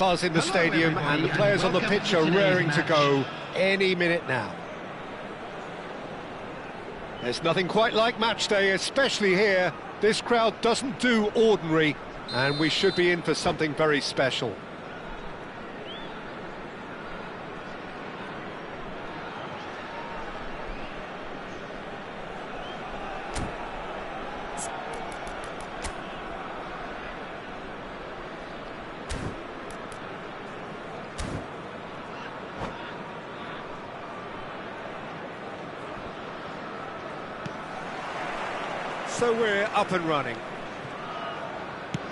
buzz in the stadium, and the players on the pitch are raring to go any minute now. There's nothing quite like match day, especially here. This crowd doesn't do ordinary, and we should be in for something very special. So we're up and running.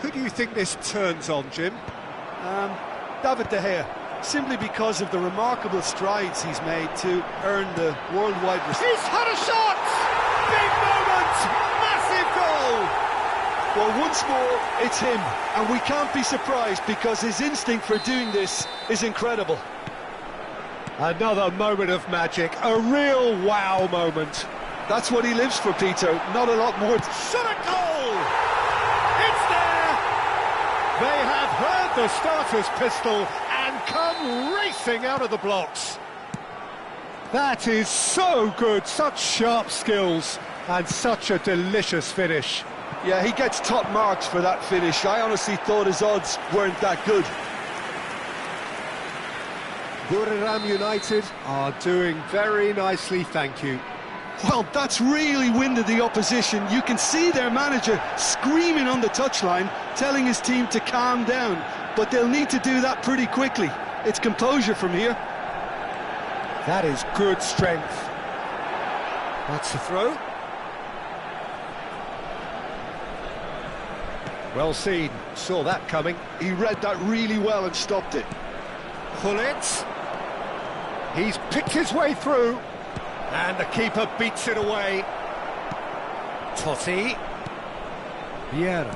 Who do you think this turns on, Jim? David De Gea, simply because of the remarkable strides he's made to earn the worldwide respect. He's had a shot! Big moment! Massive goal! Well, once more, it's him, and we can't be surprised because his instinct for doing this is incredible. Another moment of magic, a real wow moment. That's what he lives for, Peter, not a lot more. Shot a goal! It's there! They have heard the starter's pistol and come racing out of the blocks. That is so good, such sharp skills and such a delicious finish. Yeah, he gets top marks for that finish. I honestly thought his odds weren't that good. Buriram United are doing very nicely, thank you. Well, that's really winded the opposition. You can see their manager screaming on the touchline, telling his team to calm down. But they'll need to do that pretty quickly. It's composure from here. That is good strength. That's the throw. Well seen, saw that coming. He read that really well and stopped it. Gullit. He's picked his way through. And the keeper beats it away. Totti. Vieira.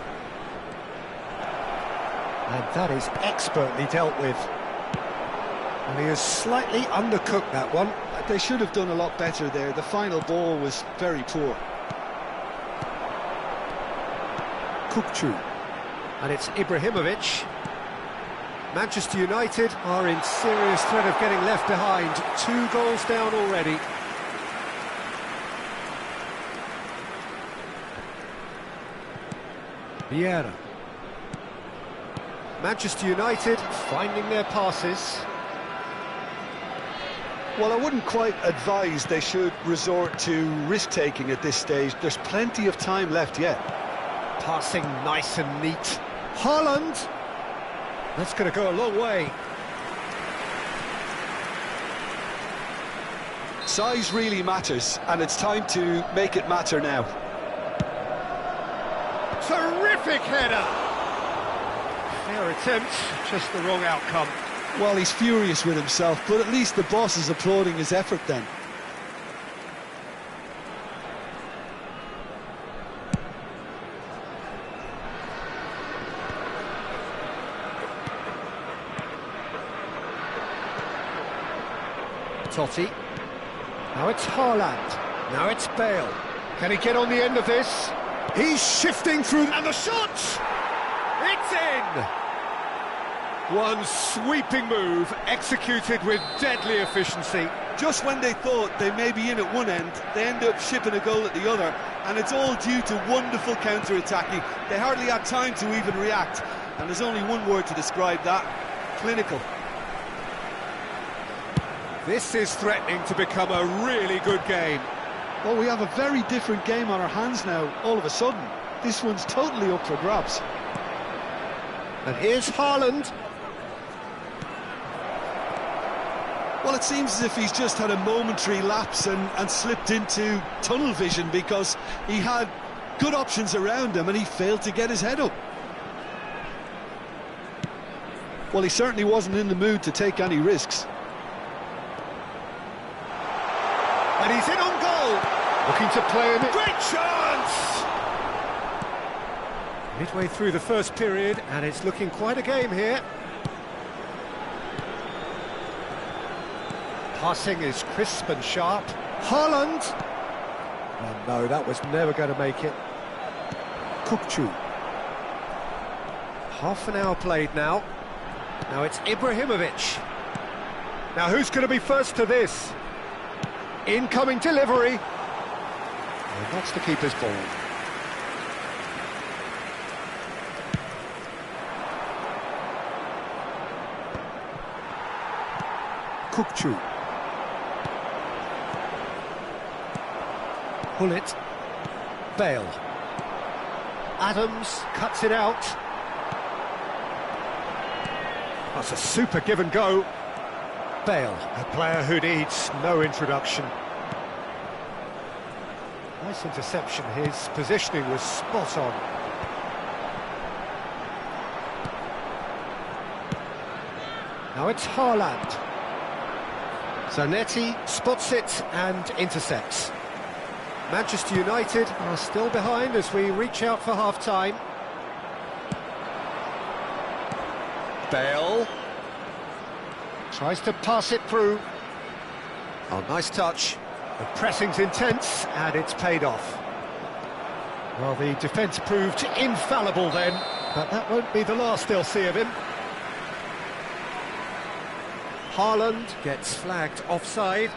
And that is expertly dealt with. And he has slightly undercooked that one. They should have done a lot better there. The final ball was very poor. Kukçu. And it's Ibrahimovic. Manchester United are in serious threat of getting left behind. 2 goals down already. Vieira. Manchester United finding their passes. Well, I wouldn't quite advise they should resort to risk-taking at this stage. There's plenty of time left yet. Passing nice and neat. Haaland. That's going to go a long way. Size really matters, and it's time to make it matter now. Terrific header! Fair attempt, just the wrong outcome. Well, he's furious with himself, but at least the boss is applauding his effort then. Totti. Now it's Haaland. Now it's Bale. Can he get on the end of this? He's shifting through, and the shot! It's in! One sweeping move, executed with deadly efficiency. Just when they thought they may be in at one end, they end up shipping a goal at the other, and it's all due to wonderful counter-attacking. They hardly had time to even react, and there's only one word to describe that: clinical. This is threatening to become a really good game. Well, we have a very different game on our hands now, all of a sudden. This one's totally up for grabs. And here's Haaland. Well, it seems as if he's just had a momentary lapse and slipped into tunnel vision, because he had good options around him and he failed to get his head up. Well, he certainly wasn't in the mood to take any risks. And he's in on goal. Looking to play in it. Great chance! Midway through the first period, and it's looking quite a game here. Passing is crisp and sharp. Haaland! Oh no, that was never going to make it. Kukçu. Half an hour played now. Now it's Ibrahimovic. Now who's going to be first to this? Incoming delivery. And that's the keeper's ball. Kukçu. Hullet. Bale. Adams cuts it out. That's a super give and go. Bale, a player who needs no introduction. Nice interception, his positioning was spot on. Now it's Haaland. Zanetti spots it and intercepts. Manchester United are still behind as we reach out for half-time. Bale tries to pass it through. Oh, nice touch. The pressing's intense and it's paid off. Well, the defence proved infallible then, but that won't be the last they'll see of him. Haaland gets flagged offside.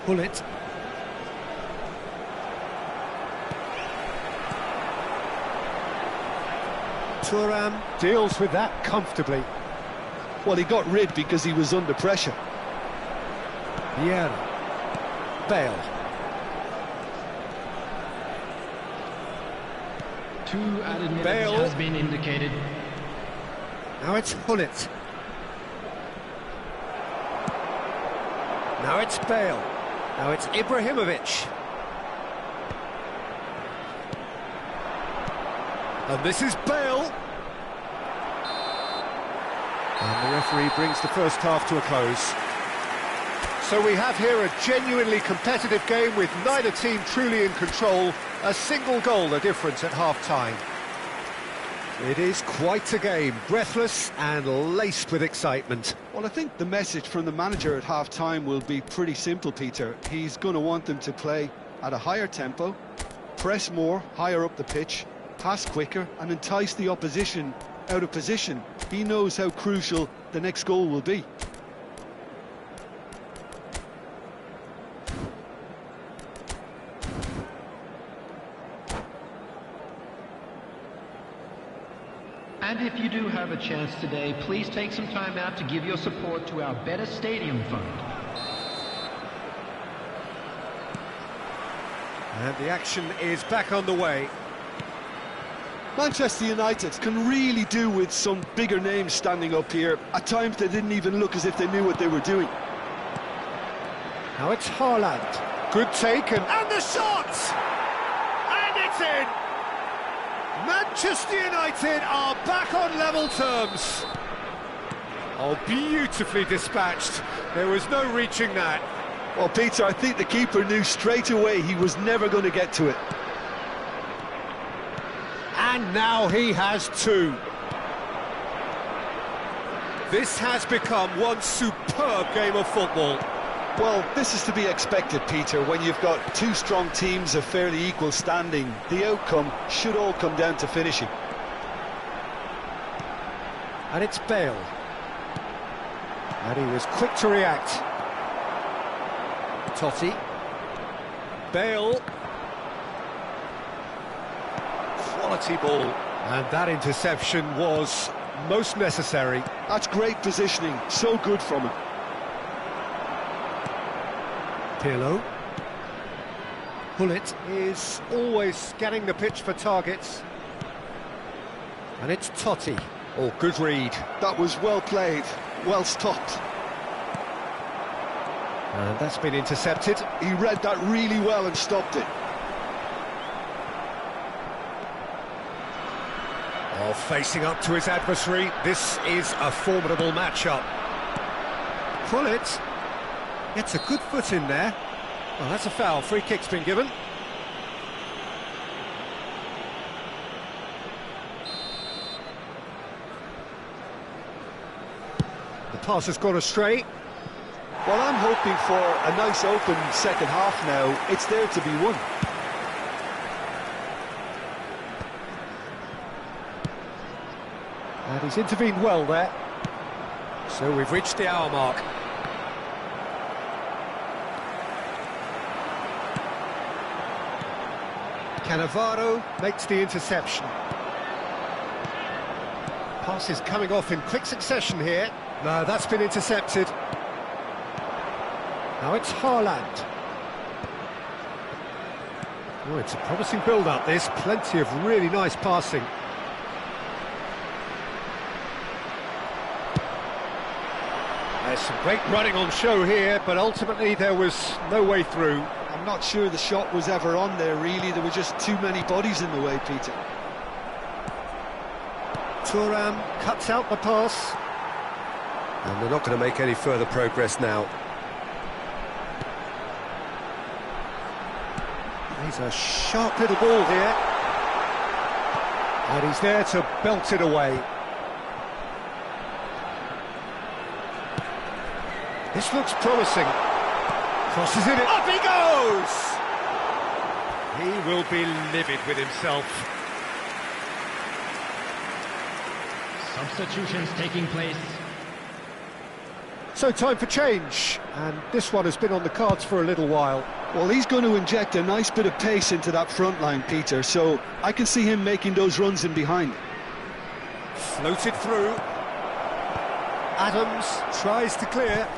Hullet. Thuram deals with that comfortably. Well, he got rid because he was under pressure. Vieira. Bale. 2 added minutes Bale has been indicated. Now it's Hullet. Now it's Bale. Now it's Ibrahimovic. And this is Bale. And the referee brings the first half to a close. So we have here a genuinely competitive game with neither team truly in control. A single goal the difference at half-time. It is quite a game, breathless and laced with excitement. Well, I think the message from the manager at half-time will be pretty simple, Peter. He's going to want them to play at a higher tempo, press more, higher up the pitch, pass quicker and entice the opposition out of position. He knows how crucial the next goal will be. And if you do have a chance today, please take some time out to give your support to our Better Stadium Fund. And the action is back on the way. Manchester United can really do with some bigger names standing up here. At times they didn't even look as if they knew what they were doing. Now it's Haaland. Good take and the shot! And it's in! Manchester United are back on level terms. Oh, beautifully dispatched. There was no reaching that. Well, Peter, I think the keeper knew straight away he was never going to get to it. And now he has two. This has become one superb game of football. Well, this is to be expected, Peter. When you've got two strong teams of fairly equal standing, the outcome should all come down to finishing. And it's Bale. And he was quick to react. Totti. Bale. Quality ball. And that interception was most necessary. That's great positioning, so good from him. Pirlo. Hullet is always scanning the pitch for targets. And it's Totti. Oh, good read. That was well played, well stopped. And that's been intercepted. He read that really well and stopped it. Oh, facing up to his adversary, this is a formidable matchup. Hullet gets a good foot in there. Well, that's a foul. Free kick's been given. The pass has gone astray. Well, I'm hoping for a nice open second half now. It's there to be won. And he's intervened well there. So we've reached the hour mark. Cannavaro makes the interception. Pass is coming off in quick succession here. No, that's been intercepted. Now it's Haaland. Oh, it's a promising build-up, this. Plenty of really nice passing. There's some great running on show here, but ultimately there was no way through. I'm not sure the shot was ever on there, really. There were just too many bodies in the way, Peter. Thuram cuts out the pass. And they're not going to make any further progress now. He's a sharp little ball here. And he's there to belt it away. This looks promising. Crosses it. Up he goes! He will be livid with himself. Substitutions taking place. So time for change, and this one has been on the cards for a little while. Well, he's going to inject a nice bit of pace into that front line, Peter, so I can see him making those runs in behind. Floated through. Adams tries to clear.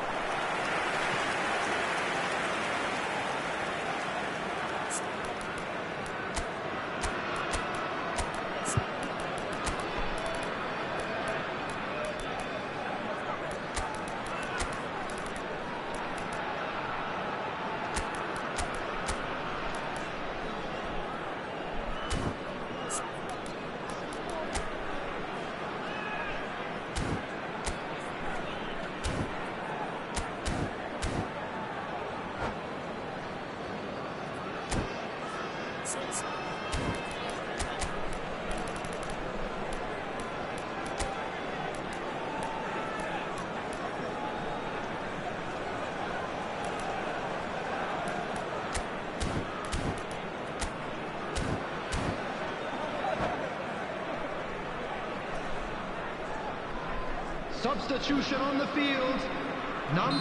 Substitution on the field.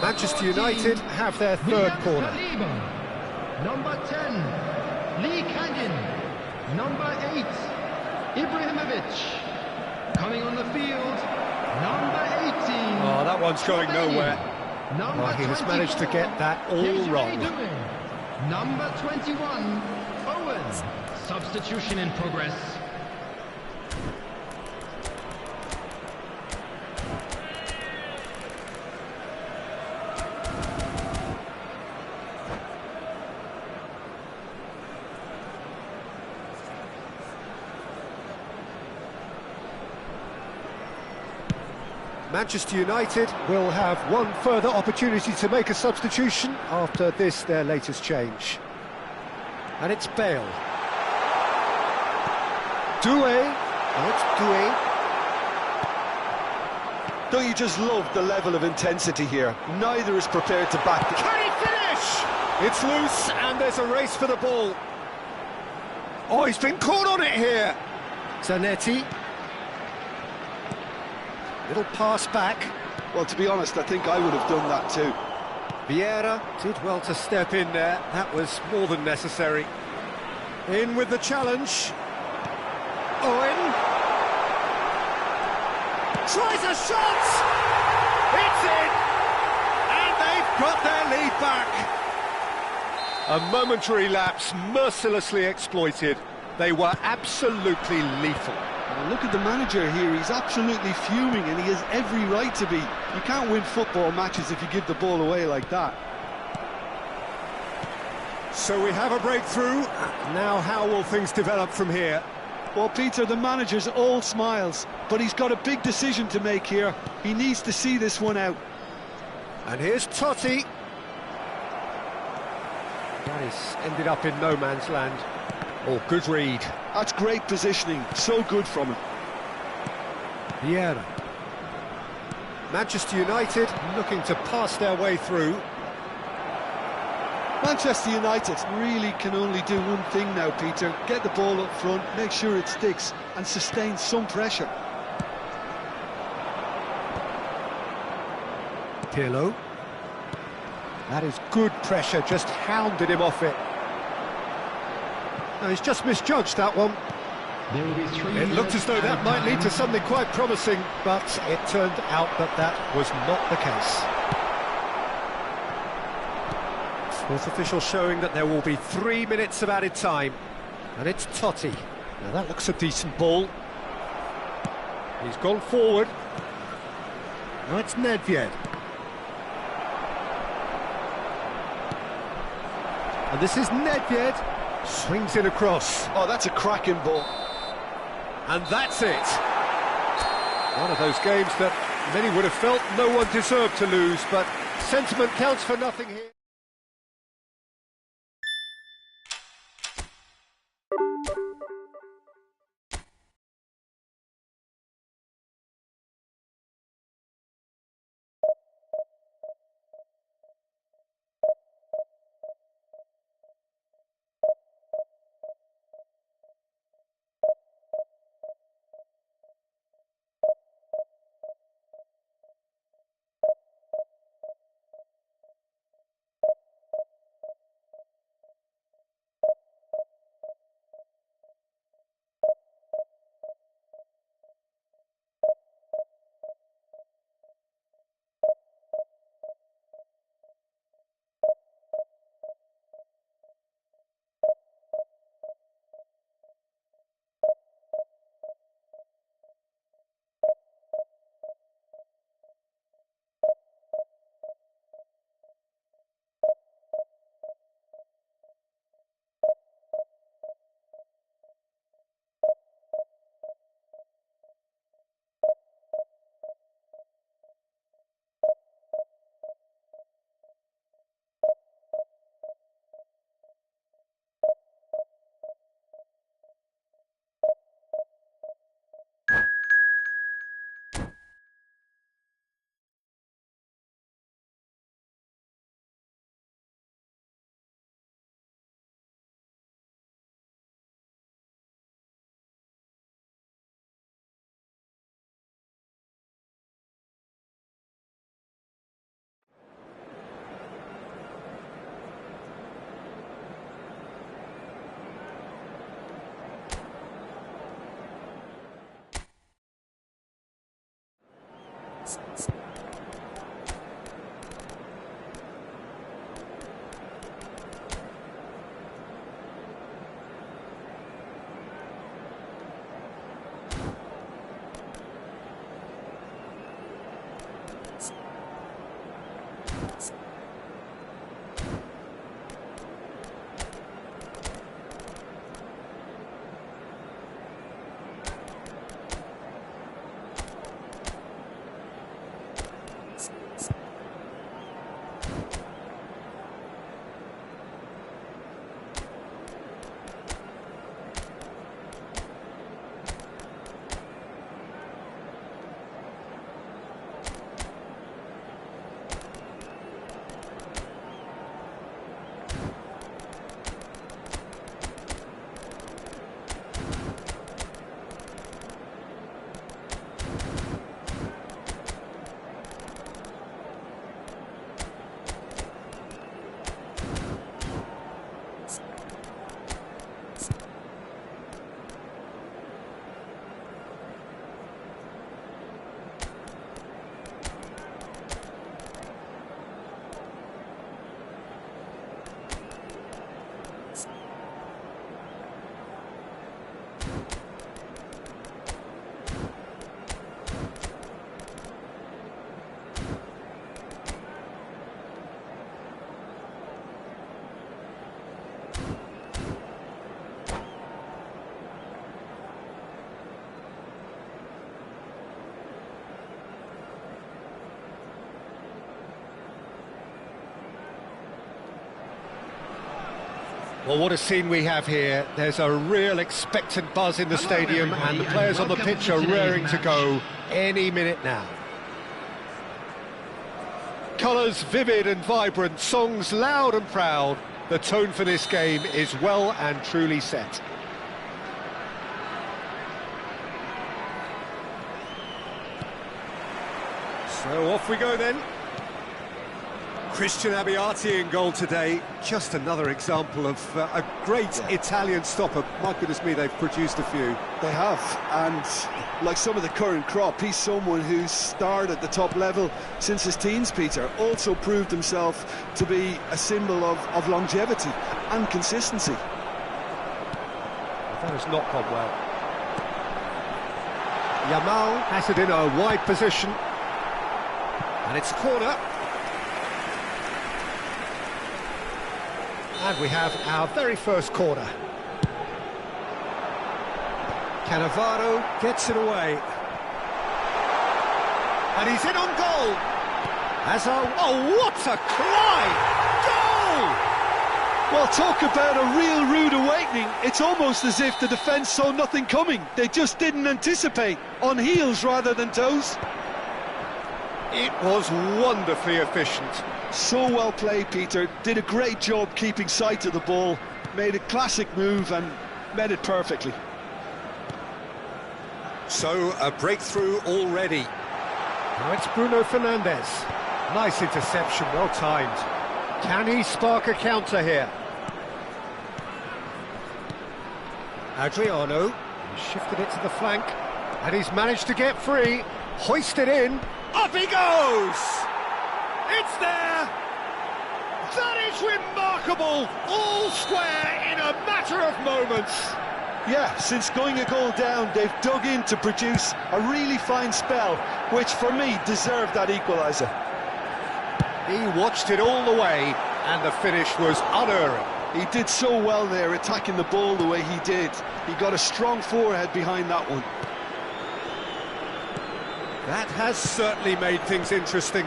Manchester United have their third corner. Number 10, Lee Canyon. Number 8, Ibrahimovic. Coming on the field, number 18. Oh, that one's going nowhere. Number Oh, he has managed to get that all Desiree wrong. Doué. Number 21, Owens. Substitution in progress. Manchester United will have one further opportunity to make a substitution after this, their latest change. And it's Bale. Doué. Oh, it's Doué. Don't you just love the level of intensity here? Neither is prepared to back the... Can he finish? It's loose and there's a race for the ball. Oh, he's been caught on it here. Zanetti. Little pass back. Well, to be honest, I think I would have done that too. Vieira did well to step in there. That was more than necessary. In with the challenge. Owen. Tries a shot! It's in! And they've got their lead back. A momentary lapse, mercilessly exploited. They were absolutely lethal. Well, look at the manager here, he's absolutely fuming and he has every right to be. You can't win football matches if you give the ball away like that. So we have a breakthrough. Now how will things develop from here? Well, Peter, the manager's all smiles, but he's got a big decision to make here. He needs to see this one out. And here's Totti. That is ended up in no man's land. Oh, good read. That's great positioning, so good from him. Vieira. Manchester United looking to pass their way through. Manchester United really can only do one thing now, Peter. Get the ball up front, make sure it sticks, and sustain some pressure. Pirlo. That is good pressure, just hounded him off it. No, he's just misjudged that one. There will be 3 It looked as though that might lead to something quite promising, but it turned out that that was not the case. Fourth official showing that there will be 3 minutes of added time, and it's Totti. Now that looks a decent ball. He's gone forward. Now it's Nedved. And this is Nedved. Swings it across. Oh, that's a cracking ball. And that's it. One of those games that many would have felt no one deserved to lose, but sentiment counts for nothing here. Well, what a scene we have here. There's a real expectant buzz in the stadium, and the players on the pitch are raring to go any minute now. Colours vivid and vibrant, songs loud and proud. The tone for this game is well and truly set. So off we go then. Christian Abbiati in goal today. Just another example of a great Italian stopper. My goodness me, they've produced a few. They have, and like some of the current crop, he's someone who's starred at the top level since his teens, Peter. Also proved himself to be a symbol of longevity and consistency. That has not gone well. Yamal has it in a wide position. And it's corner. And we have our very first corner. Cannavaro gets it away. And he's in on goal. Oh, what a cry! Goal! Well, talk about a real rude awakening. It's almost as if the defence saw nothing coming. They just didn't anticipate, on heels rather than toes. It was wonderfully efficient. So well played, Peter. Did a great job keeping sight of the ball. Made a classic move and met it perfectly. So, a breakthrough already. Now it's Bruno Fernandes. Nice interception, well timed. Can he spark a counter here? Adriano, he shifted it to the flank, and he's managed to get free. Hoisted in, up he goes! It's there! That is remarkable! All square in a matter of moments. Yeah, since going a goal down, they've dug in to produce a really fine spell, which for me deserved that equaliser. He watched it all the way, and the finish was unerring. He did so well there, attacking the ball the way he did. He got a strong forehead behind that one. That has certainly made things interesting.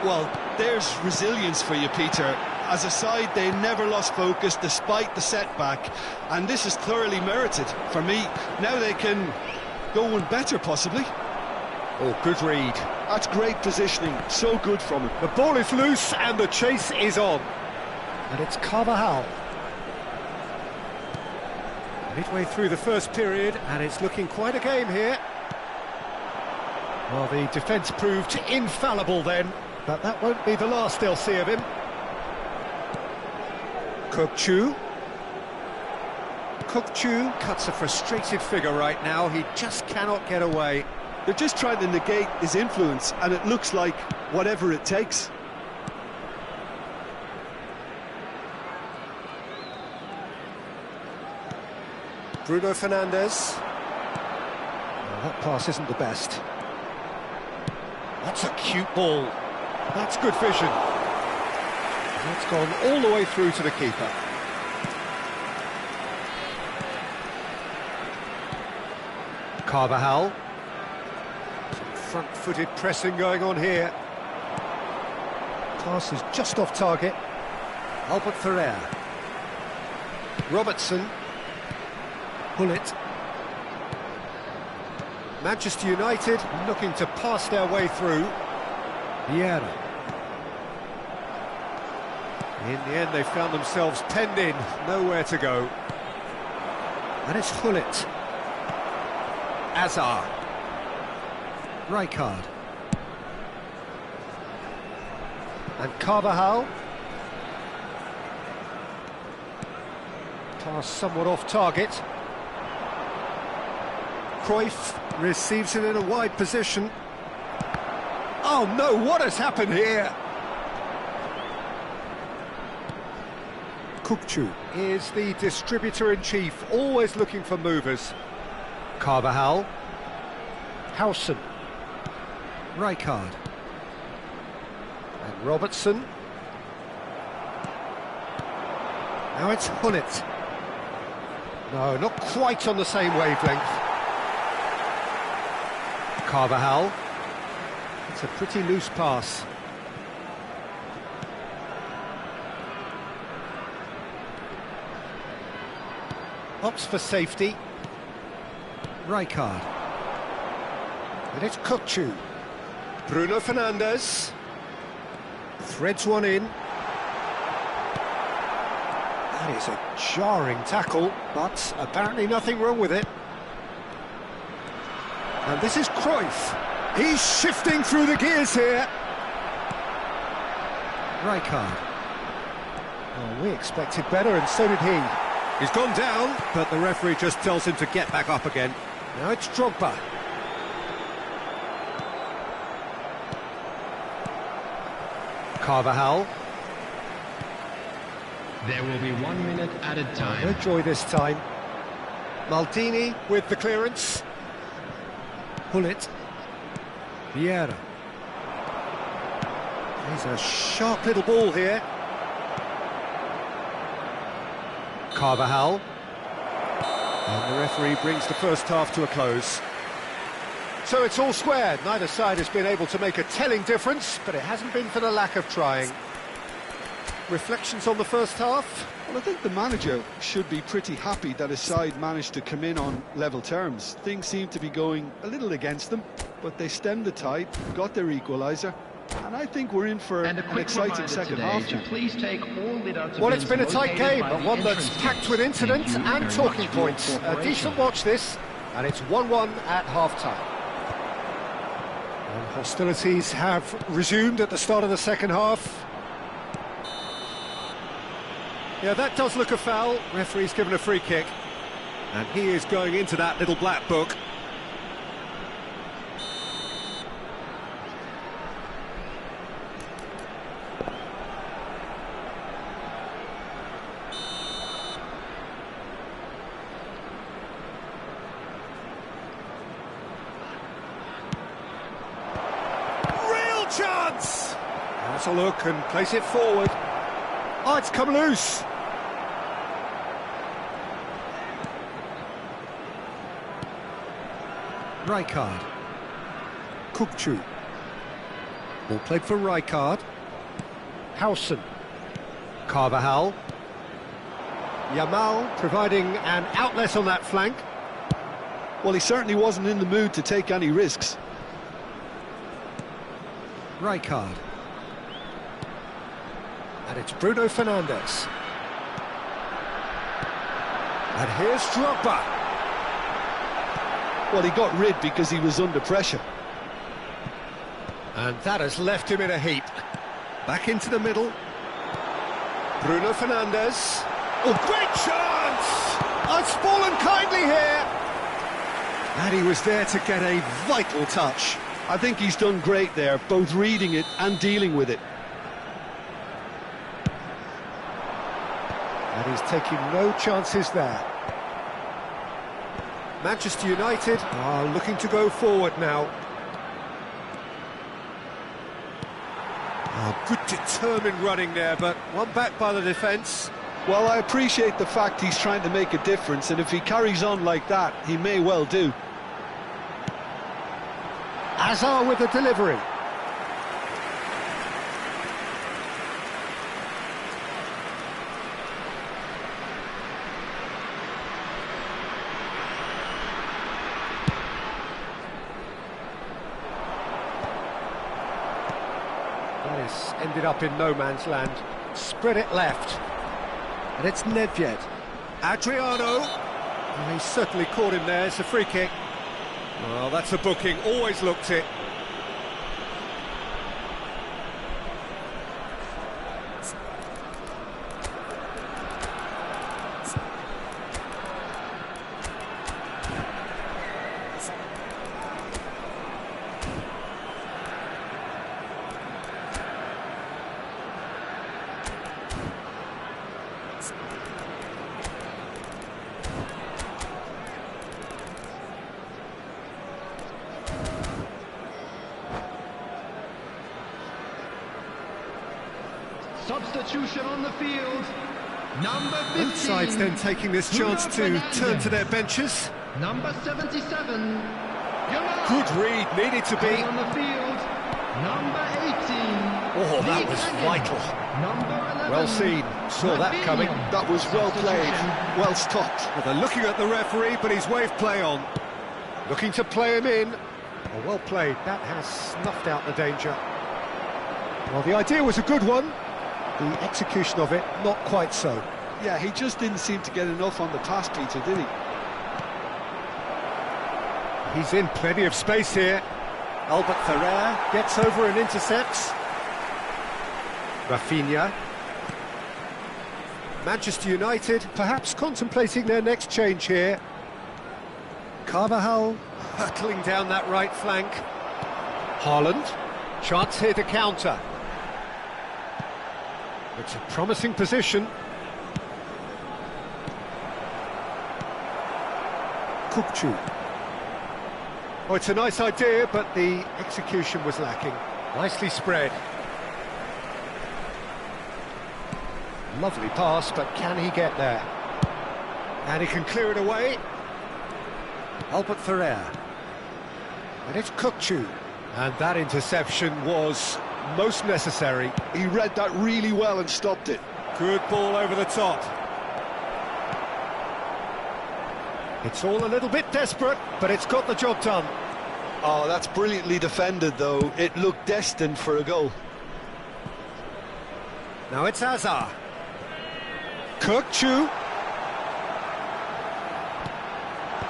Well, there's resilience for you, Peter. As a side, they never lost focus despite the setback, and this is thoroughly merited. For me, now they can go one better, possibly. Oh, good read. That's great positioning, so good from him. The ball is loose and the chase is on. And it's Carvajal. Midway through the first period, and it's looking quite a game here. Well, the defence proved infallible then, but that won't be the last they'll see of him. Kokchu cuts a frustrated figure right now. He just cannot get away. They're just trying to negate his influence, and it looks like whatever it takes. Bruno Fernandes. Well, that pass isn't the best. That's a cute ball. That's good vision. That's gone all the way through to the keeper. Carvajal. Some front-footed pressing going on here. Pass is just off target. Albert Ferrer. Robertson. Bullet. Manchester United looking to pass their way through. Vieira. In the end, they found themselves penned in, nowhere to go. And it's Hullet. Azar. Rijkaard. And Carvajal. Pass somewhat off target. Cruyff receives it in a wide position. Oh no, what has happened here? Kokchu is the distributor-in-chief, always looking for movers. Carvajal. Howson. Rijkaard. And Robertson. Now it's Hullet. No, not quite on the same wavelength. Carvajal. It's a pretty loose pass. Opts for safety. Rijkaard. And it's Kokchu. Bruno Fernandes. Threads one in. That is a jarring tackle, but apparently nothing wrong with it. And this is Cruyff. He's shifting through the gears here. Rijkaard. Oh, we expected better, and so did he. He's gone down, but the referee just tells him to get back up again. Now it's Drogba. Carvajal. There will be 1 minute added time. No joy this time. Maldini with the clearance. Hullet. Vieira. He's a sharp little ball here. Carvajal. And the referee brings the first half to a close. So it's all square. Neither side has been able to make a telling difference, but it hasn't been for the lack of trying. Reflections on the first half? Well, I think the manager should be pretty happy that his side managed to come in on level terms. Things seemed to be going a little against them, but they stemmed the tide, got their equaliser, and I think we're in for And a an quick exciting second half. to please take all litter to Well, it's been a tight located game, by but the one that's entrance packed with desk. incident Thank you and very talking much for your points. A cooperation. decent watch this, and it's 1-1 at half-time. And hostilities have resumed at the start of the second half. Yeah, that does look a foul. Referee's given a free kick. And he is going into that little black book. Real chance! That's a look and place it forward. Oh, it's come loose. Rijkaard. Kukçu. Ball played for Rijkaard. Howson. Carvajal. Yamal providing an outlet on that flank. Well, he certainly wasn't in the mood to take any risks. Rijkaard. And it's Bruno Fernandes. And here's Drogba. Well, he got rid because he was under pressure. And that has left him in a heap. Back into the middle. Bruno Fernandes. Oh, great chance! Oh, it's fallen kindly here. And he was there to get a vital touch. I think he's done great there, both reading it and dealing with it. And he's taking no chances there. Manchester United are looking to go forward now. Oh, good determined running there, but one back by the defence. Well, I appreciate the fact he's trying to make a difference, and if he carries on like that, he may well do. Hazard with the delivery. That has ended up in no man's land. Spread it left. And it's Nedved. Adriano. Well, he certainly caught him there. It's a free kick. Well, that's a booking. Always looked it. Substitution on the field. Number 15. Both sides then taking this chance to turn to their benches. Number 77. Yamal. Good read, needed to be. On the field. Number 18. Oh, that was vital. Number 11. Well seen, saw that coming. That was well played, well stopped. Well, they're looking at the referee, but he's waved play on. Looking to play him in. Oh, well played, that has snuffed out the danger. Well, the idea was a good one. The execution of it, not quite so. Yeah, he just didn't seem to get enough on the pass, Peter, did he? He's in plenty of space here. Albert Ferrer gets over and intercepts. Rafinha. Manchester United perhaps contemplating their next change here. Carvajal hurtling down that right flank. Haaland, chance here to counter. It's a promising position. Kukçu. Oh, it's a nice idea, but the execution was lacking. Nicely spread. Lovely pass, but can he get there? And he can clear it away. Albert Ferrer. And it's Kukçu. And that interception was most necessary. He read that really well and stopped it. Good ball over the top. It's all a little bit desperate, but it's got the job done. Oh, that's brilliantly defended, though. It looked destined for a goal. Now it's Hazard. Kukçu.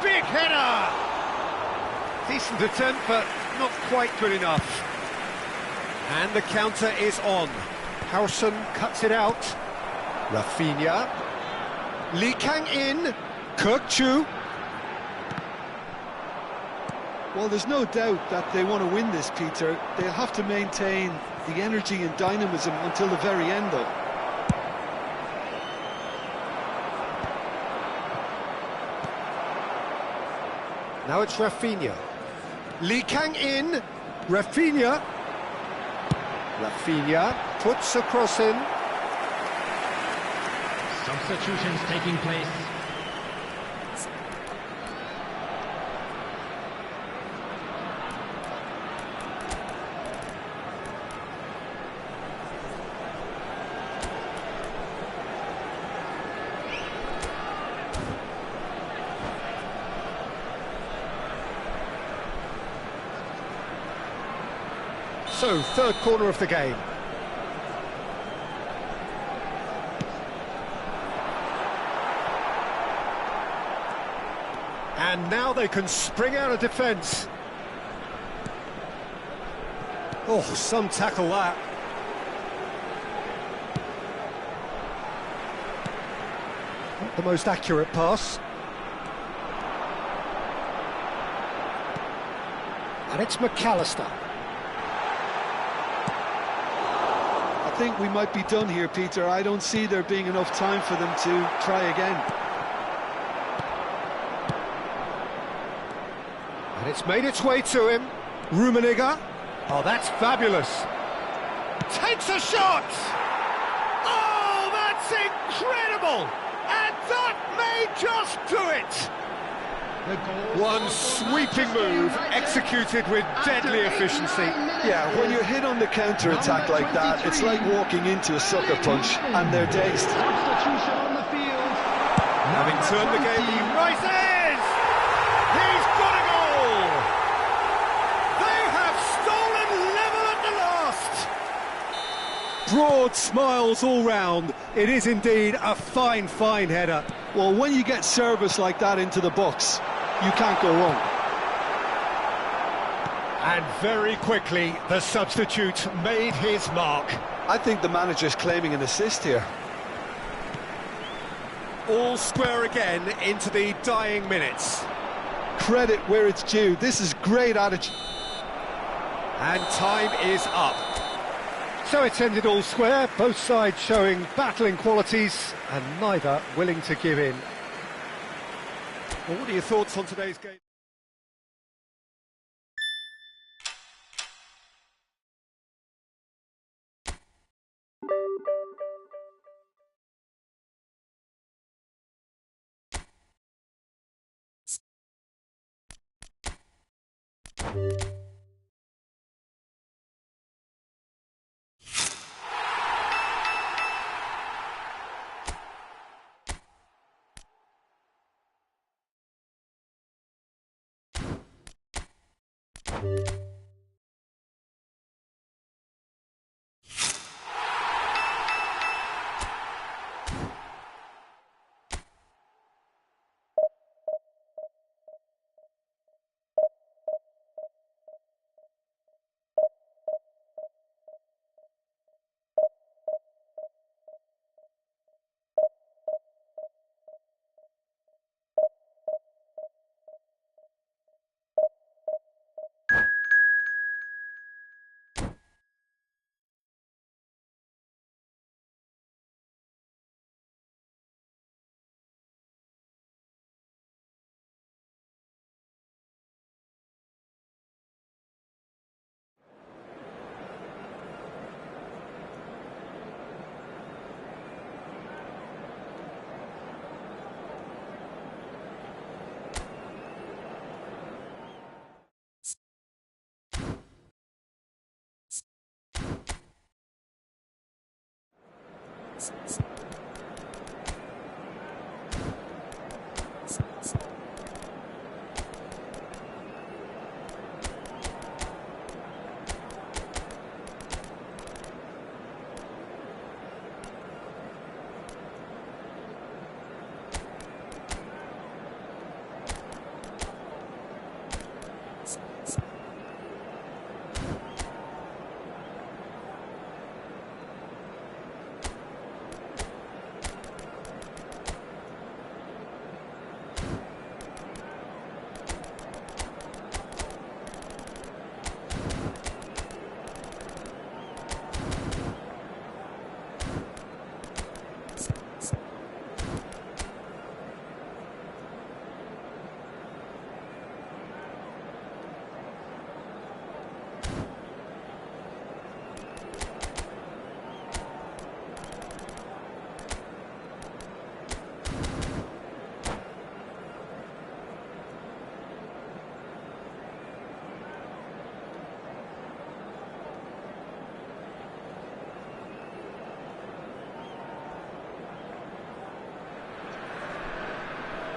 Big header! Decent attempt, but not quite good enough. And the counter is on. Howson cuts it out. Rafinha. Lee Kang in. Kukçu. Well, there's no doubt that they want to win this, Peter. They'll have to maintain the energy and dynamism until the very end, though. Now it's Rafinha. Lee Kang in. Rafinha. Rafinha puts a cross in. Substitutions taking place. So, third corner of the game. And now they can spring out of defence. Oh, some tackle that. Not the most accurate pass. And it's McAllister. I think we might be done here, Peter. I don't see there being enough time for them to try again. And it's made its way to him. Rummenigge. Oh, that's fabulous. Takes a shot! Oh, that's incredible! And that may just do it! One sweeping move, executed with deadly efficiency. Yeah, when you're hit on the counter-attack like that, it's like walking into a sucker punch, and they're dazed. Substitution on the field. Having turned the game, he rises! He's got a goal! They have stolen level at the last! Broad smiles all round. It is indeed a fine, fine header. Well, when you get service like that into the box, you can't go wrong. And very quickly, the substitute made his mark. I think the manager's claiming an assist here. All square again into the dying minutes. Credit where it's due. This is great attitude. And time is up. So it's ended all square, both sides showing battling qualities and neither willing to give in. Well, what are your thoughts on today's game?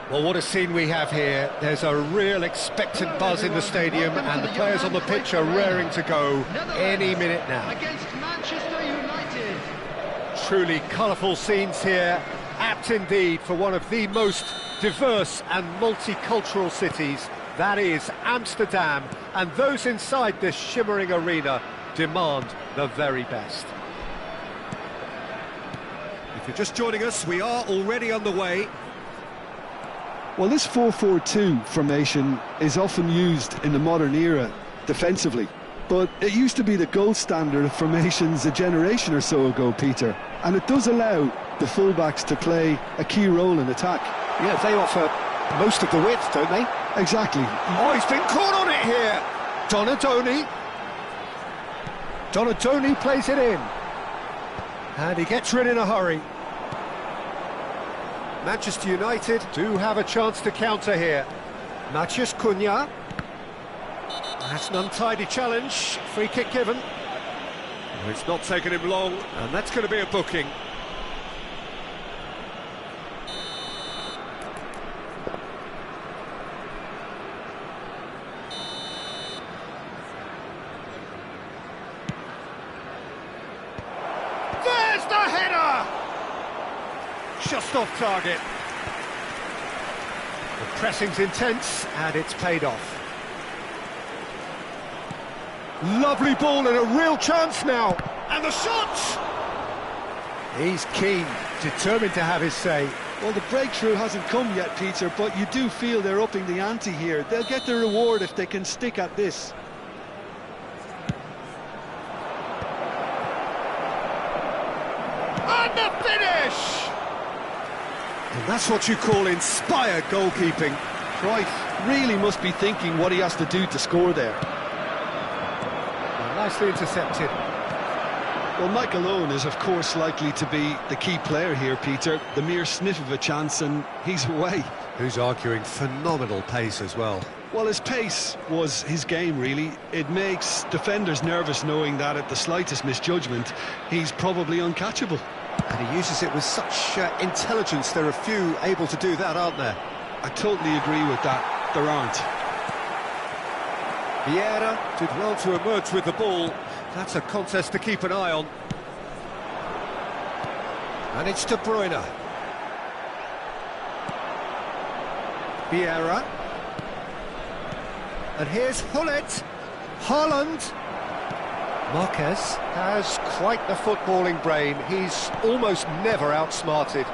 Well, what a scene we have here. There's a real expectant buzz in the stadium, and the players on the pitch are raring to go any minute now. Against Manchester United. Truly colourful scenes here, apt indeed for one of the most diverse and multicultural cities, that is Amsterdam, and those inside this shimmering arena demand the very best. If you're just joining us, we are already on the way. Well, this 4-4-2 formation is often used in the modern era defensively, but it used to be the gold standard of formations a generation or so ago, Peter, and it does allow the fullbacks to play a key role in attack. Yeah, they offer most of the width, don't they? Exactly. Oh, he's been caught on it here! Donatoni plays it in, and he gets rid in a hurry. Manchester United do have a chance to counter here. Matheus Cunha. That's an untidy challenge. Free kick given. Oh, it's not taken him long, and that's going to be a booking. There's the header! Just off target. The pressing's intense, and it's paid off. Lovely ball and a real chance now. And the shot! He's keen, determined to have his say. Well, the breakthrough hasn't come yet, Peter, but you do feel they're upping the ante here. They'll get the reward if they can stick at this. And the finish! And that's what you call inspired goalkeeping. Cruyff really must be thinking what he has to do to score there. Well, nicely intercepted. Well, Michael Owen is, of course, likely to be the key player here, Peter. The mere sniff of a chance and he's away. Who's arguing phenomenal pace as well. Well, his pace was his game, really. It makes defenders nervous knowing that at the slightest misjudgment, he's probably uncatchable. And he uses it with such intelligence. There are few able to do that, aren't there? I totally agree with that. There aren't. Vieira did well to emerge with the ball. That's a contest to keep an eye on. And it's De Bruyne. Vieira. And here's Hullet. Haaland. Marquez has quite the footballing brain. He's almost never outsmarted.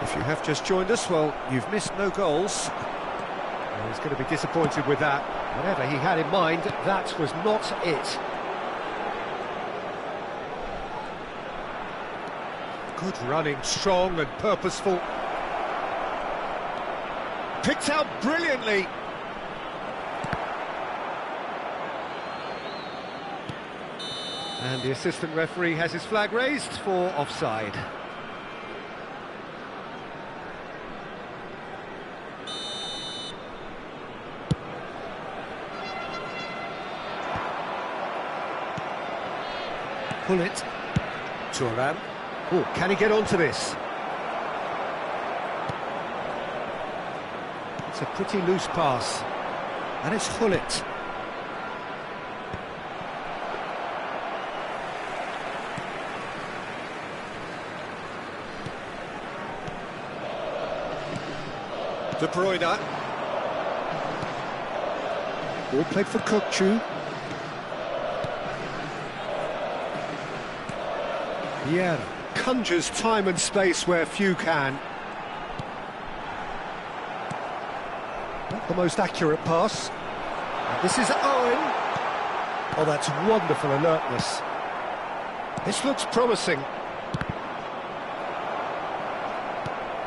If you have just joined us, well, you've missed no goals. Well, he's going to be disappointed with that. Whatever he had in mind, that was not it. Good running, strong and purposeful. Picked out brilliantly. And the assistant referee has his flag raised for offside. Pull it. Turan. Oh, can he get onto this? It's a pretty loose pass. And it's Hullet. De Bruyne. Ball played for Kukçu. Yeah, conjures time and space where few can. Not the most accurate pass. This is Owen. Oh, that's wonderful alertness. This looks promising.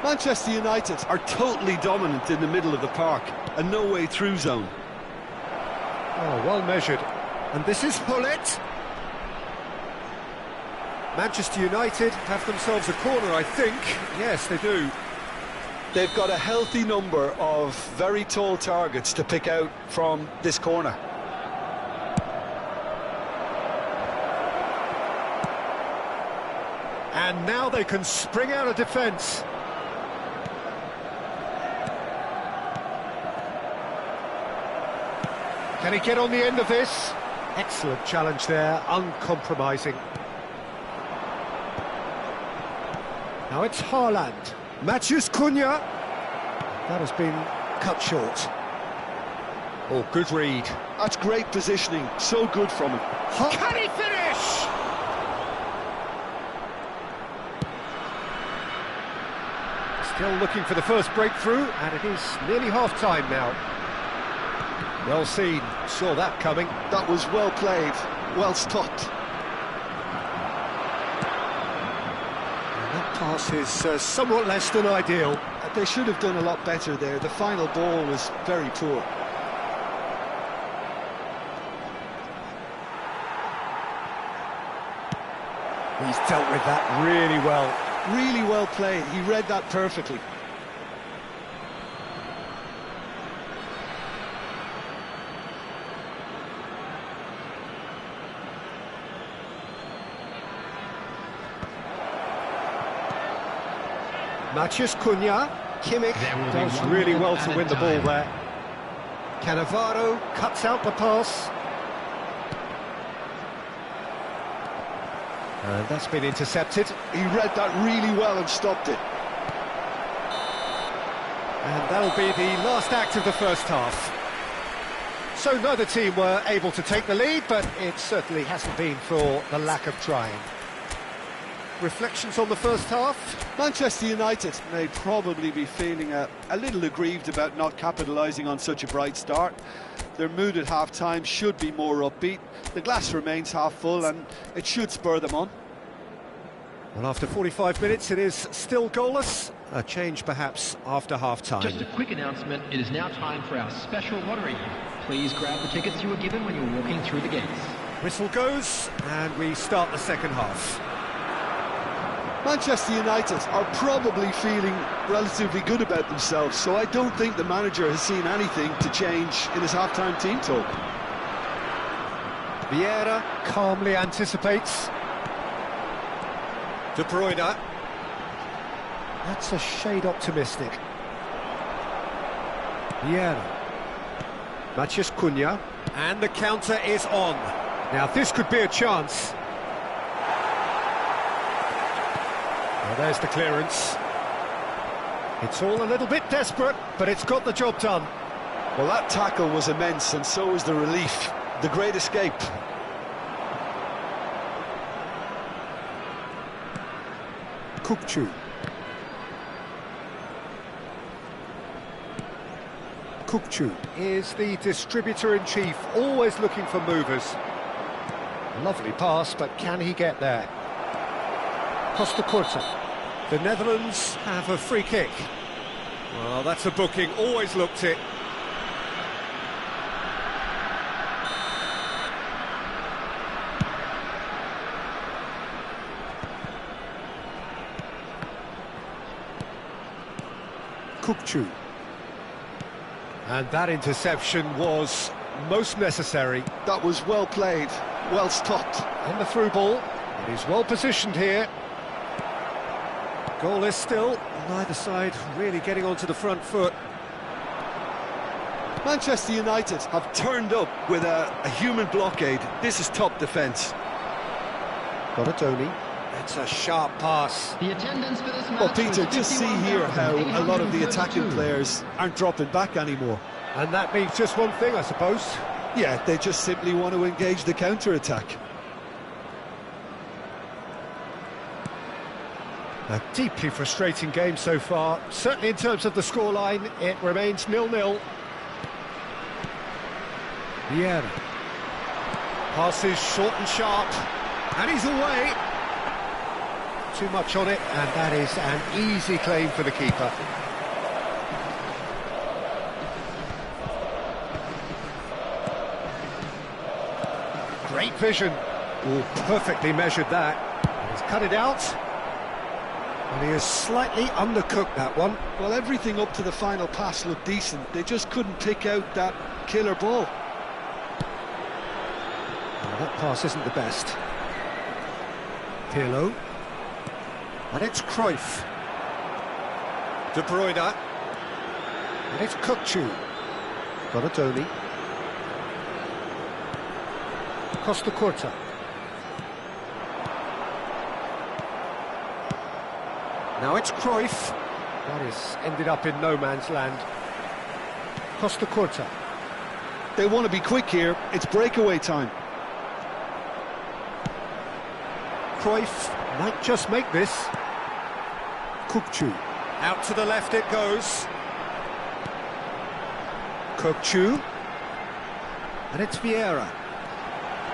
Manchester United are totally dominant in the middle of the park, a no-way through zone. Oh, well measured. And this is Hullet. Manchester United have themselves a corner, I think. Yes, they do. They've got a healthy number of very tall targets to pick out from this corner. And now they can spring out of defence. Can he get on the end of this? Excellent challenge there, uncompromising. Now it's Haaland. Matheus Cunha. That has been cut short. Oh, good read. That's great positioning, so good from him. Can he finish? Still looking for the first breakthrough, and it is nearly half-time now. Well seen, saw that coming. That was well played, well stopped. And that pass is somewhat less than ideal. They should have done a lot better there. The final ball was very poor. He's dealt with that really well. Really well played. He read that perfectly. Matheus Cunha. Kimmich does really well to win the ball there. Cannavaro cuts out the pass. And that's been intercepted. He read that really well and stopped it. And that'll be the last act of the first half. So neither team were able to take the lead, but it certainly hasn't been for the lack of trying. Reflections on the first half? Manchester United may probably be feeling a little aggrieved about not capitalising on such a bright start. Their mood at half-time should be more upbeat. The glass remains half full and it should spur them on. Well, after 45 minutes, it is still goalless. A change, perhaps, after half-time. Just a quick announcement. It is now time for our special lottery. Please grab the tickets you were given when you were walking through the gates. Whistle goes, and we start the second half. Manchester United are probably feeling relatively good about themselves, so I don't think the manager has seen anything to change in his half-time team talk. Vieira calmly anticipates. De Bruyne. That's a shade optimistic. Vieira. Matheus Cunha. And the counter is on. Now this could be a chance. Well, there's the clearance. It's all a little bit desperate, but it's got the job done. Well, that tackle was immense, and so was the relief. The great escape. Kukçu. Kukçu is the distributor-in-chief, always looking for movers. Lovely pass, but can he get there? Costa Curta. The Netherlands have a free kick. Well, that's a booking, always looked it. Kukçu. And that interception was most necessary. That was well played, well stopped. And the through ball. And he's well positioned here. Goalless still, neither side really getting onto the front foot. Manchester United have turned up with a human blockade. This is top defence. Got it, Tony. It's a sharp pass. The attendance for this match. Well, Peter, just see here how a lot of the attacking players aren't dropping back anymore. And that means just one thing, I suppose. Yeah, they just simply want to engage the counter-attack. A deeply frustrating game so far. Certainly in terms of the scoreline, it remains 0-0. Vieira. Passes short and sharp. And he's away. Too much on it, and that is an easy claim for the keeper. Great vision. Oh, perfectly measured that. He's cut it out. And he has slightly undercooked that one. Well, everything up to the final pass looked decent. They just couldn't pick out that killer ball. Well, that pass isn't the best. Pirlo. And it's Cruyff. De Bruyne. And it's Kukçu. Got it, Tony. Costa Curta. Now it's Cruyff. That is ended up in no man's land. Costa Curta. They want to be quick here. It's breakaway time. Cruyff might just make this. Kukçu. Out to the left it goes. Kukçu. And it's Vieira.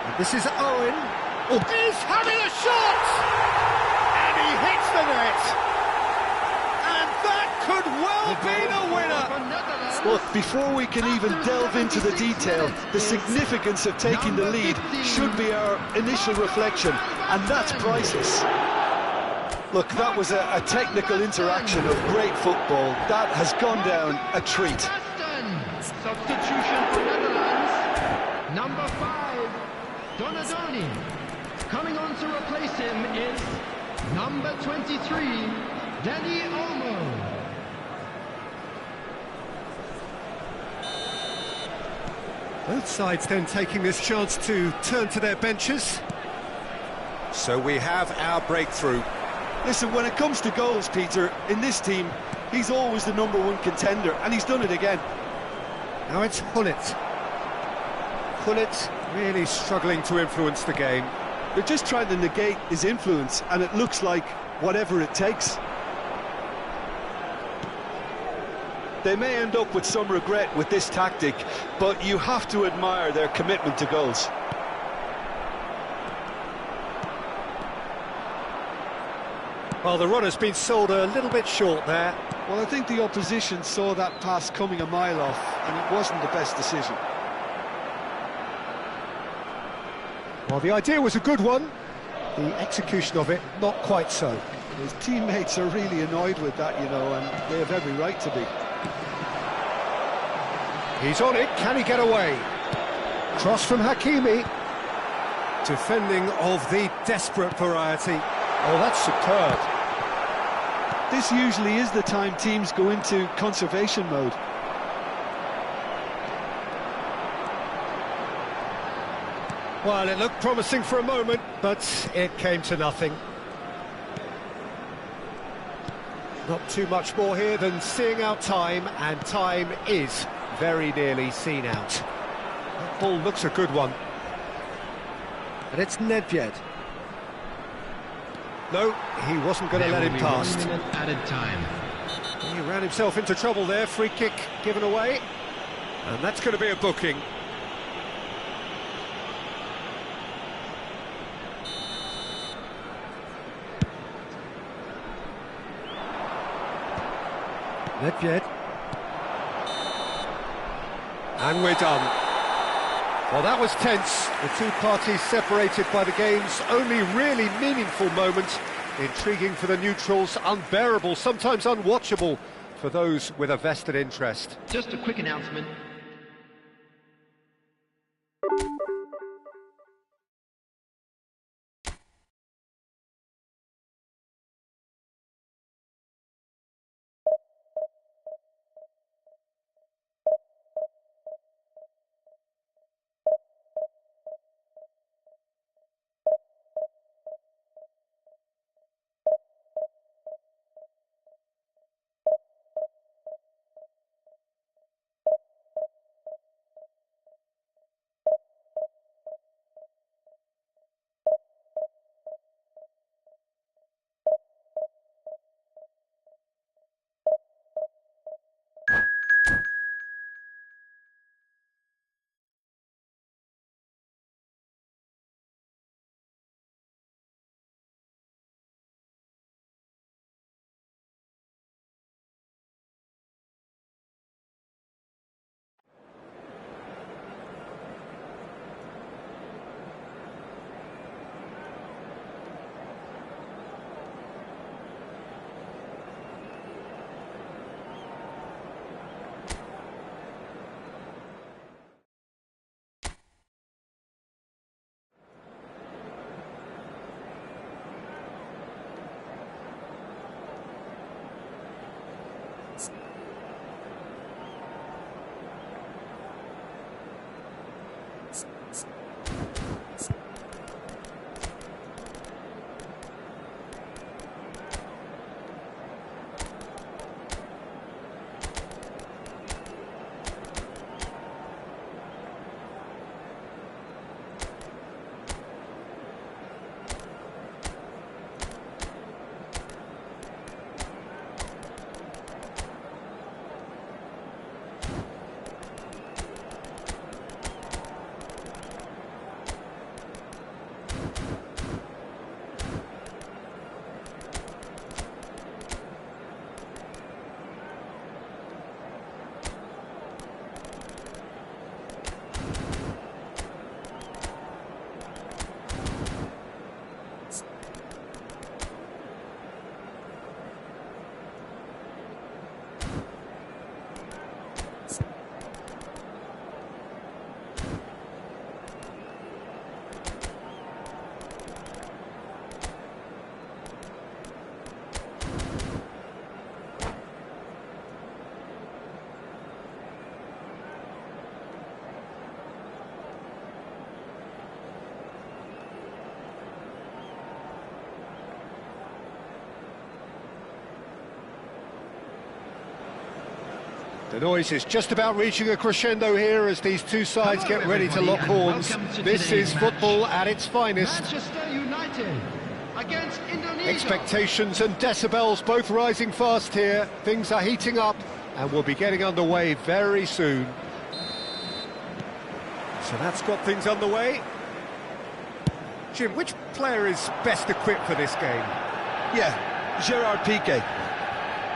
And this is Owen. Oh, he's having a shot! And he hits the net. And that could well be the winner. Look, before we can even delve into the detail, the significance of taking the lead should be our initial reflection, and that's priceless. Look, that was a technical interaction of great football. That has gone down a treat. Substitution for Netherlands. Number 5, Donadoni. Coming on to replace him is number 23, Dani Olmo. Both sides then taking this chance to turn to their benches. So we have our breakthrough. Listen, when it comes to goals, Peter, in this team, he's always the #1 contender, and he's done it again. Now it's Gullit. Gullit really struggling to influence the game. They're just trying to negate his influence, and it looks like whatever it takes. They may end up with some regret with this tactic, but you have to admire their commitment to goals. Well, the runner's been sold a little bit short there. Well, I think the opposition saw that pass coming a mile off, and it wasn't the best decision. Well, the idea was a good one. The execution of it, not quite so. His teammates are really annoyed with that, you know, and they have every right to be. He's on it, can he get away? Cross from Hakimi. Defending of the desperate variety. Oh, that's superb. This usually is the time teams go into conservation mode. Well, it looked promising for a moment, but it came to nothing. Not too much more here than seeing out time, and time is very nearly seen out. That ball looks a good one. And it's Nedved. No, he wasn't going to let him pass. 1 minute added time. He ran himself into trouble there, free kick given away. And that's going to be a booking. Nedved. And we're done. Well, that was tense. The two parties separated by the game's only really meaningful moment. Intriguing for the neutrals, unbearable, sometimes unwatchable for those with a vested interest. Just a quick announcement. The noise is just about reaching a crescendo here as these two sides get ready to lock horns. This is football at its finest. Manchester United against Indonesia. Expectations and decibels both rising fast here. Things are heating up and we'll be getting underway very soon. So that's got things underway. Jim, which player is best equipped for this game? Yeah, Gerard Piqué.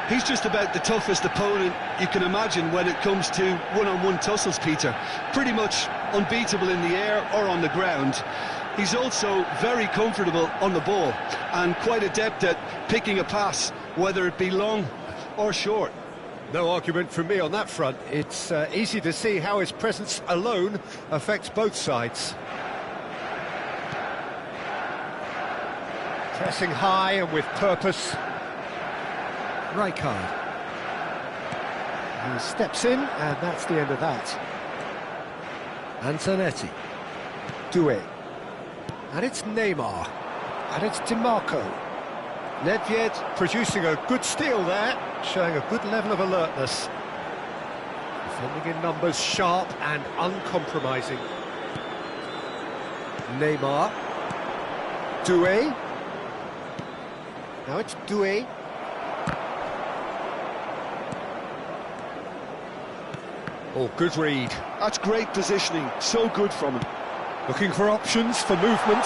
He's just about the toughest opponent you can imagine when it comes to one-on-one tussles, Peter. Pretty much unbeatable in the air or on the ground. He's also very comfortable on the ball and quite adept at picking a pass, whether it be long or short. No argument from me on that front. It's easy to see how his presence alone affects both sides. Pressing high and with purpose. Rijkaard. He steps in, and that's the end of that. Antonetti. Doué. And it's Neymar. And it's DiMarco. Nedved producing a good steal there, showing a good level of alertness. Defending in numbers, sharp and uncompromising. Neymar. Doué. Now it's Doué. Oh, good read. That's great positioning, so good from him. Looking for options, for movement.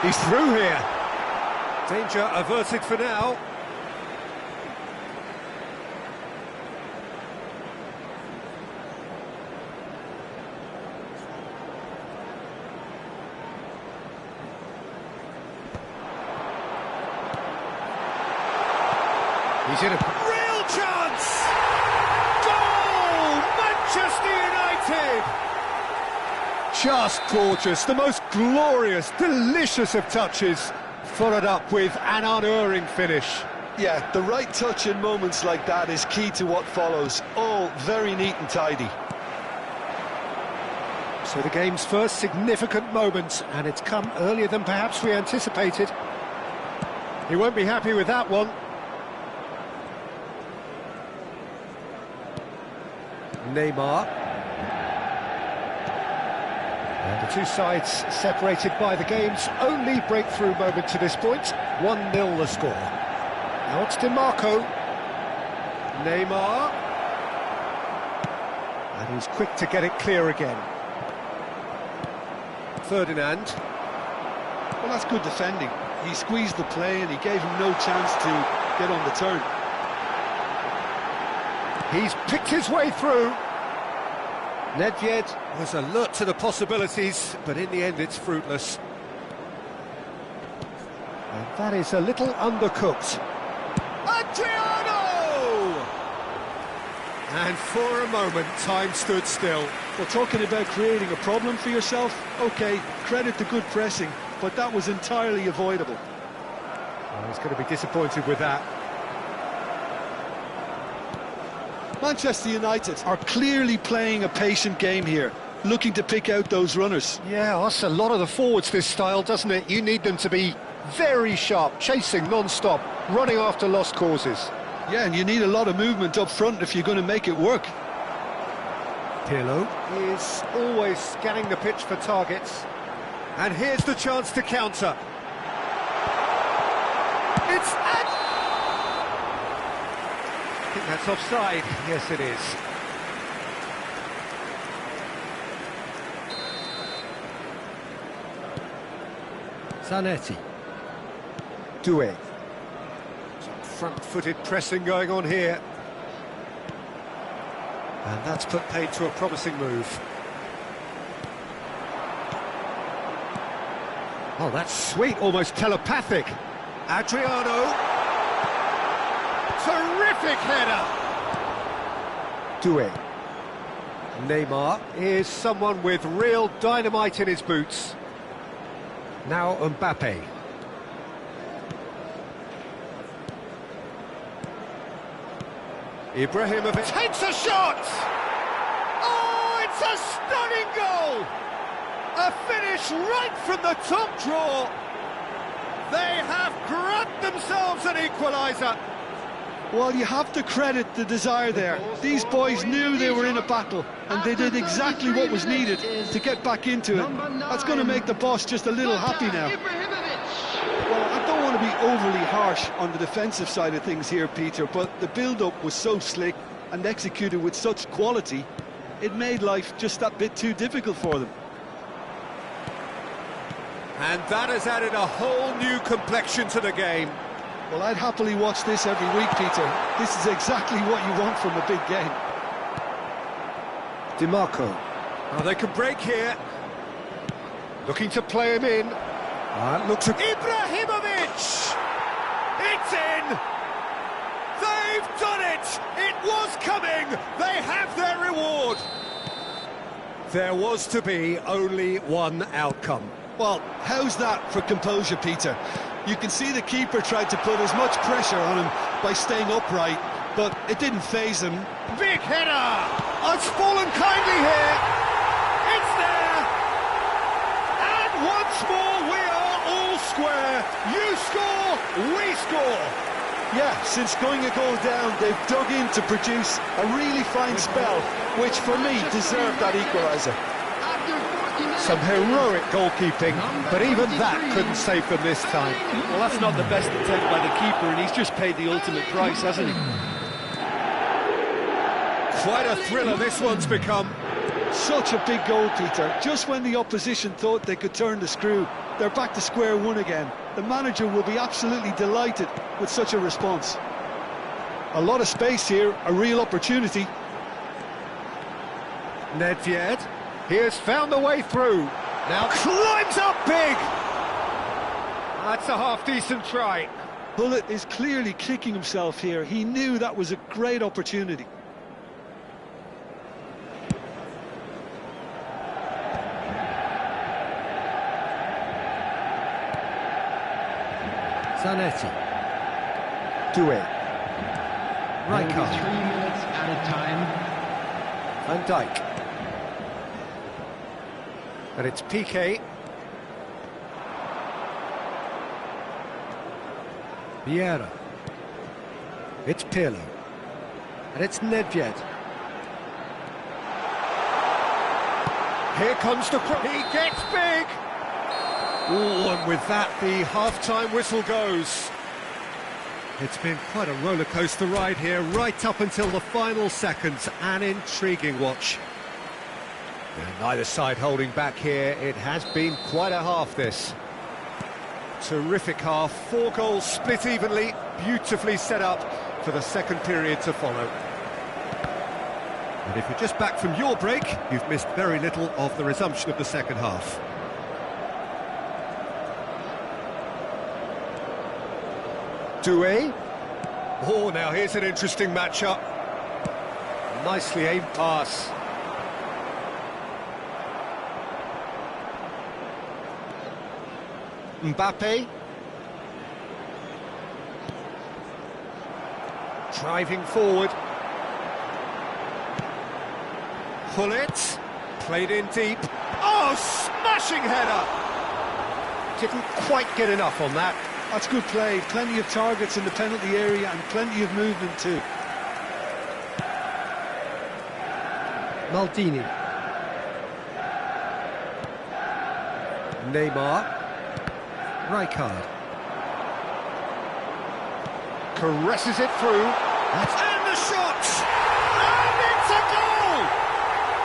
He's through here. Danger averted for now. He's in a real chance! Goal! Manchester United! Just gorgeous, the most glorious, delicious of touches, followed up with an unerring finish. Yeah, the right touch in moments like that is key to what follows. All very neat and tidy. So the game's first significant moment, and it's come earlier than perhaps we anticipated. He won't be happy with that one. Neymar. And the two sides separated by the game's only breakthrough moment to this point. 1-0 the score. Now it's DiMarco. Neymar. And he's quick to get it clear again. Ferdinand. Well, that's good defending. He squeezed the play and he gave him no chance to get on the turn. He's picked his way through. Nedved was alert to the possibilities, but in the end it's fruitless. And that is a little undercooked. Adriano! And for a moment, time stood still. Well, talking about creating a problem for yourself, OK, credit the good pressing, but that was entirely avoidable. Well, he's going to be disappointed with that. Manchester United are clearly playing a patient game here, looking to pick out those runners. Yeah, that's a lot of the forwards, this style, doesn't it? You need them to be very sharp, chasing non-stop, running after lost causes. Yeah, and you need a lot of movement up front if you're going to make it work. Pirlo is always scanning the pitch for targets. And here's the chance to counter. It's... I think that's offside. Yes, it is. Zanetti. Doué. Some front-footed pressing going on here. And that's put paid to a promising move. Oh, that's sweet, almost telepathic. Adriano. Terrific header! Doué. Neymar is someone with real dynamite in his boots. Now Mbappe. Ibrahimovic takes a shot! Oh, it's a stunning goal! A finish right from the top draw. They have grabbed themselves an equaliser. Well, you have to credit the desire there. These boys knew they were in a battle, and they did exactly what was needed to get back into it. That's going to make the boss just a little happy now. Well, I don't want to be overly harsh on the defensive side of things here, Peter, but the build-up was so slick and executed with such quality, it made life just that bit too difficult for them. And that has added a whole new complexion to the game. Well, I'd happily watch this every week, Peter. This is exactly what you want from a big game. DiMarco. Oh, they can break here. Looking to play him in. Looks at Ibrahimovic! It's in! They've done it! It was coming! They have their reward! There was to be only one outcome. Well, how's that for composure, Peter? You can see the keeper tried to put as much pressure on him by staying upright, but it didn't faze him. Big header! It's fallen kindly here. It's there! And once more we are all square. You score, we score. Yeah, since going a goal down, they've dug in to produce a really fine spell, which for me deserved that equaliser. Some heroic goalkeeping, but even that couldn't save them this time. Well, that's not the best attempt by the keeper, and he's just paid the ultimate price, hasn't he? Quite a thriller this one's become. Such a big goal, Peter. Just when the opposition thought they could turn the screw, they're back to square one again. The manager will be absolutely delighted with such a response. A lot of space here, a real opportunity. Nedved, he has found the way through. Now climbs up big. That's a half-decent try. Bullet is clearly kicking himself here. He knew that was a great opportunity. Zanetti. Doué. Rijkaard. 3 minutes at a time. Van Dijk. And it's Piqué. Vieira. It's Pirlo. And it's Nedved. Here comes the cross. He gets big. Oh, and with that, the half-time whistle goes. It's been quite a roller-coaster ride here, right up until the final seconds. An intriguing watch. And neither side holding back here. It has been quite a half, this. Terrific half. 4 goals split evenly. Beautifully set up for the second period to follow. And if you're just back from your break, you've missed very little of the resumption of the second half. Doué. Oh, now here's an interesting matchup. Nicely aimed pass. Mbappe. Driving forward. Pull it. Played in deep. Oh, smashing header! Didn't quite get enough on that. That's good play. Plenty of targets in the penalty area and plenty of movement too. Maldini. Neymar. Rijkaard. Caresses it through. And the shot! And it's a goal!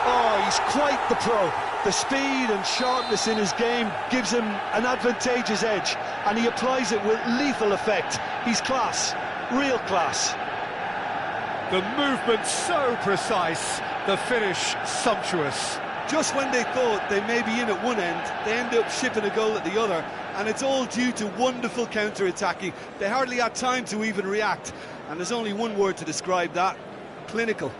Oh, he's quite the pro. The speed and sharpness in his game gives him an advantageous edge, and he applies it with lethal effect. He's class, real class. The movement so precise, the finish sumptuous. Just when they thought they may be in at one end, they end up shipping a goal at the other, and it's all due to wonderful counter-attacking. They hardly had time to even react, and there's only one word to describe that: clinical.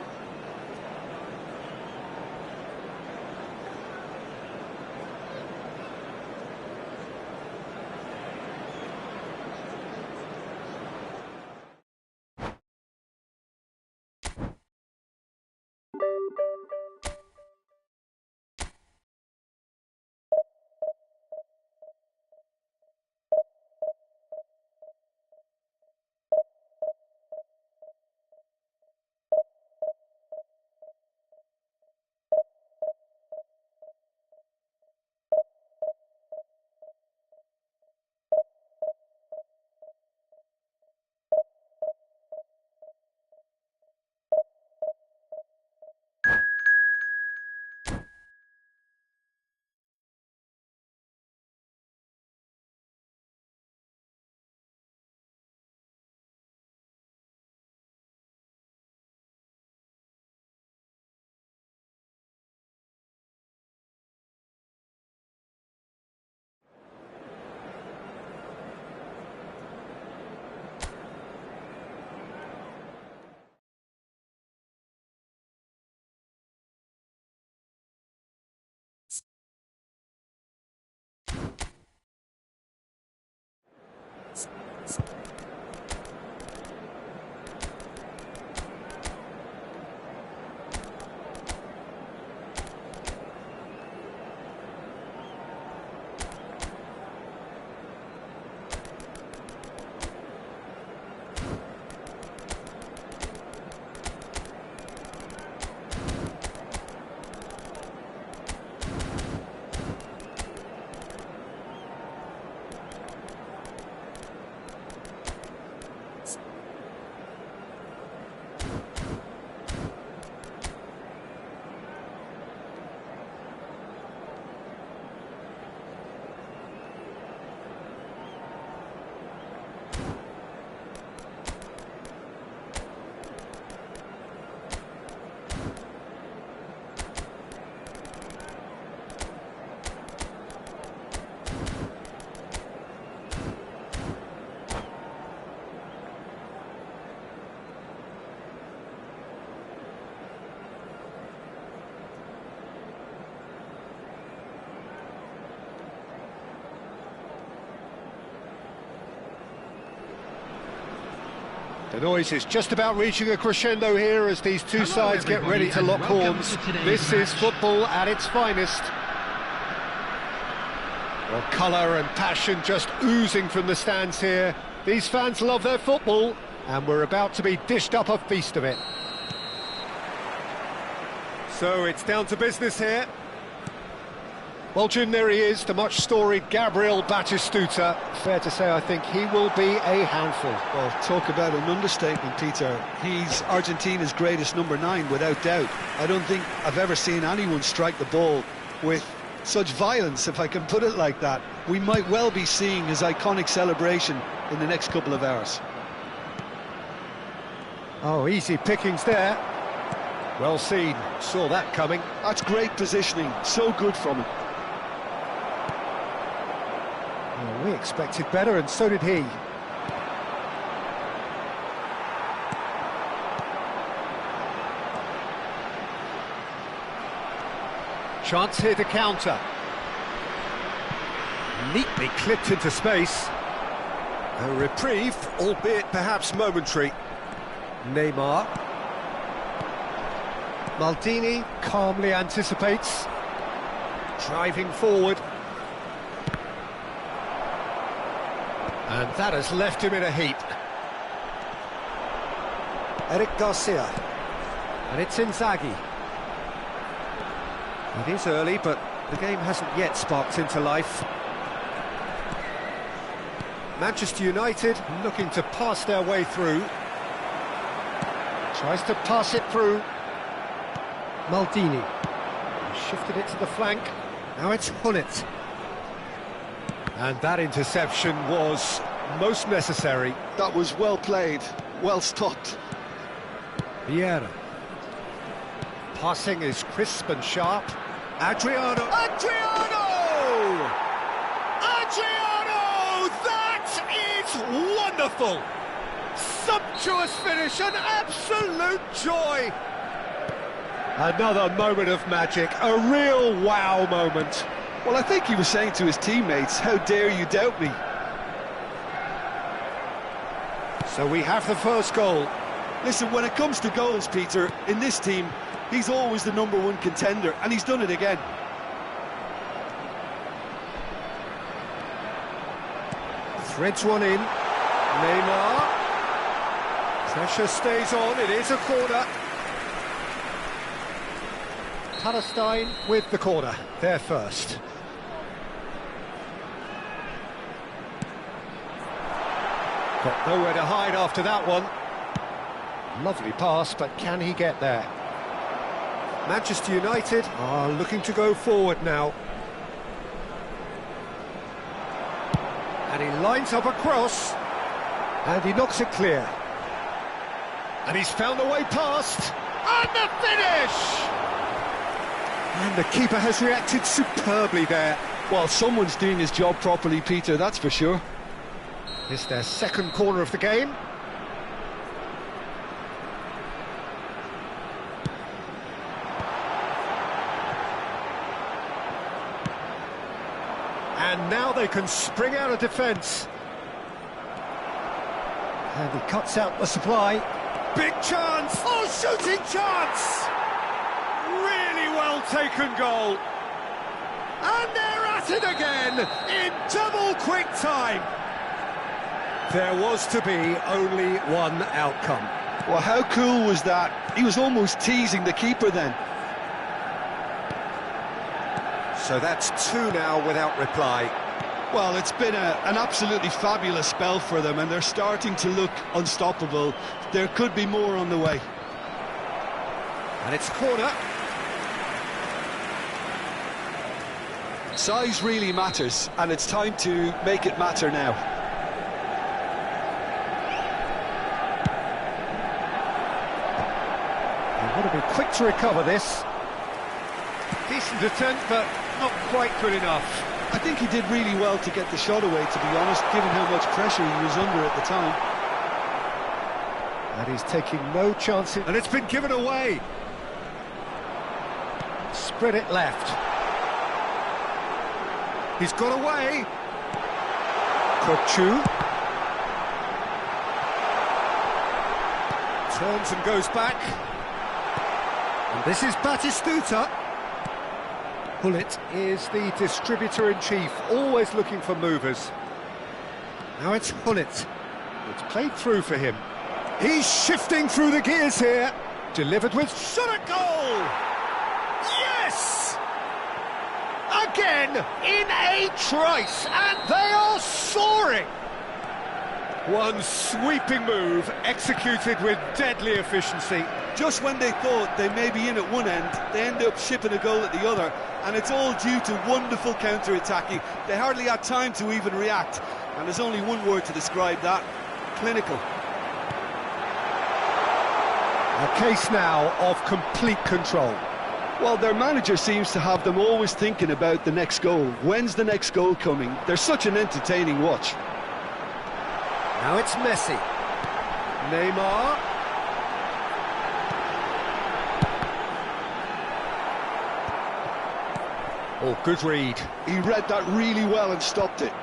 The noise is just about reaching a crescendo here as these two sides get ready to lock horns. This is football at its finest. Well, colour and passion just oozing from the stands here. These fans love their football, and we're about to be dished up a feast of it. So it's down to business here. Well, Jim, there he is, the much-storied Gabriel Batistuta. Fair to say, I think he will be a handful. Well, talk about an understatement, Peter. He's Argentina's greatest number 9, without doubt. I don't think I've ever seen anyone strike the ball with such violence, if I can put it like that. We might well be seeing his iconic celebration in the next couple of hours. Oh, easy pickings there. Well seen, saw that coming. That's great positioning, so good from him. Well, we expected better, and so did he. Chance here to counter. Neatly clipped into space. A reprieve, albeit perhaps momentary. Neymar. Maldini calmly anticipates. Driving forward. And that has left him in a heap. Eric Garcia. And it's Inzaghi. It is early, but the game hasn't yet sparked into life. Manchester United looking to pass their way through. Tries to pass it through. Maldini. Shifted it to the flank. Now it's Hunnet. And that interception was most necessary. That was well played, well stopped. Vieira. Passing is crisp and sharp. Adriano! Adriano! Adriano! That is wonderful! Sumptuous finish, an absolute joy! Another moment of magic, a real wow moment. Well, I think he was saying to his teammates, how dare you doubt me? So we have the first goal. Listen, when it comes to goals, Peter, in this team, he's always the #1 contender, and he's done it again. Threads one in. Neymar. Pressure stays on, it is a corner. Palestine with the corner, there first. Got nowhere to hide after that one. Lovely pass, but can he get there? Manchester United are looking to go forward now. And he lines up a cross. And he knocks it clear. And he's found a way past. And the finish! And the keeper has reacted superbly there. Well, someone's doing his job properly, Peter, that's for sure. It's their second corner of the game. And now they can spring out of defence. And he cuts out the supply. Big chance! Oh, shooting chance! Really well taken goal. And they're at it again in double quick time. There was to be only one outcome. Well, how cool was that? He was almost teasing the keeper then. So that's two now without reply. Well, it's been an absolutely fabulous spell for them, and they're starting to look unstoppable. There could be more on the way. And it's corner. Size really matters, and it's time to make it matter now. They want to be quick to recover this. Decent attempt, but not quite good enough. I think he did really well to get the shot away, to be honest, given how much pressure he was under at the time. And he's taking no chances. And it's been given away. Spread it left. He's got away. Kokchu. Turns and goes back. And this is Batistuta. Hullet is the distributor-in-chief, always looking for movers. Now it's Hullet. It's played through for him. He's shifting through the gears here. Delivered with Shot at goal! Yes! Again, in a trice, and they are soaring! One sweeping move, executed with deadly efficiency. Just when they thought they may be in at one end, they end up shipping a goal at the other, and it's all due to wonderful counter-attacking. They hardly had time to even react, and there's only one word to describe that: clinical. a case now of complete control. Well, their manager seems to have them always thinking about the next goal. When's the next goal coming? They're such an entertaining watch. Now it's Messi. Neymar. Oh, good read. He read that really well and stopped it.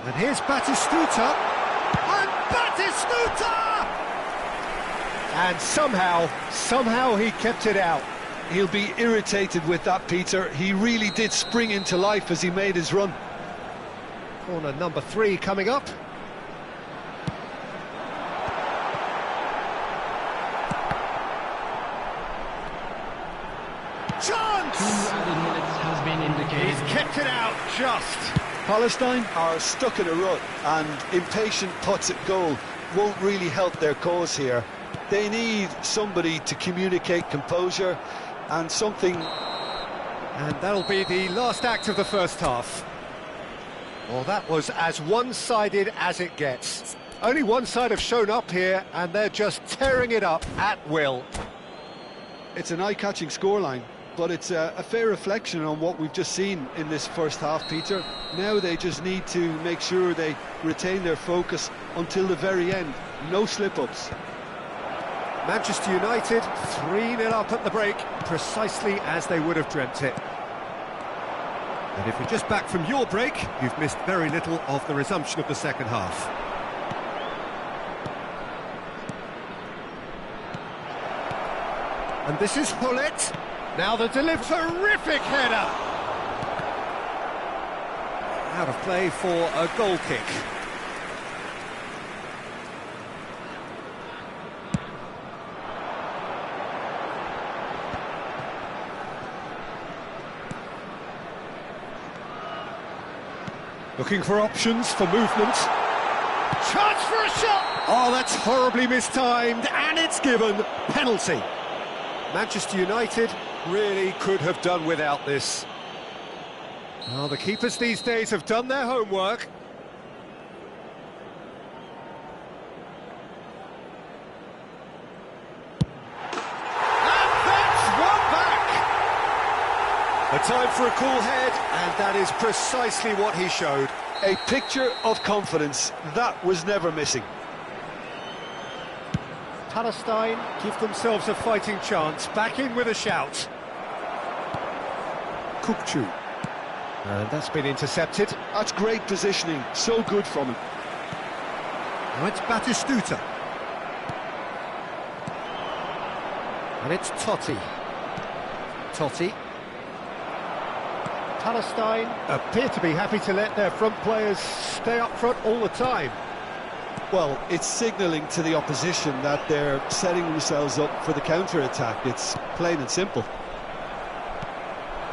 And here's Batistuta. And Batistuta! And somehow he kept it out. He'll be irritated with that, Peter. He really did spring into life as he made his run. Corner number 3 coming up. Chance! 2 added minutes has been indicated. He's kept it out just. Palestine are stuck in a rut, and impatient putts at goal won't really help their cause here. They need somebody to communicate composure and something. And that'll be the last act of the first half. Well, that was as one-sided as it gets. Only one side have shown up here, and they're just tearing it up at will. It's an eye-catching scoreline, but it's a fair reflection on what we've just seen in this first half, Peter. Now they just need to make sure they retain their focus until the very end. No slip-ups. Manchester United 3-0 up at the break, precisely as they would have dreamt it. And if you're just back from your break, you've missed very little of the resumption of the second half. And this is Hullet. Now the delivery. Terrific header! Out of play for a goal kick. Looking for options for movement. Chance for a shot! Oh, that's horribly mistimed, and it's given. Penalty. Manchester United really could have done without this. Well, the keepers these days have done their homework. And that's one back! A time for a cool head, and that is precisely what he showed. A picture of confidence. That was never missing. Palestine give themselves a fighting chance. Back in with a shout. Kokchu. And that's been intercepted. That's great positioning. So good from him. Now it's Batistuta. And it's Totti. Totti. Palestine appear to be happy to let their front players stay up front all the time. Well, it's signalling to the opposition that they're setting themselves up for the counter-attack. It's plain and simple.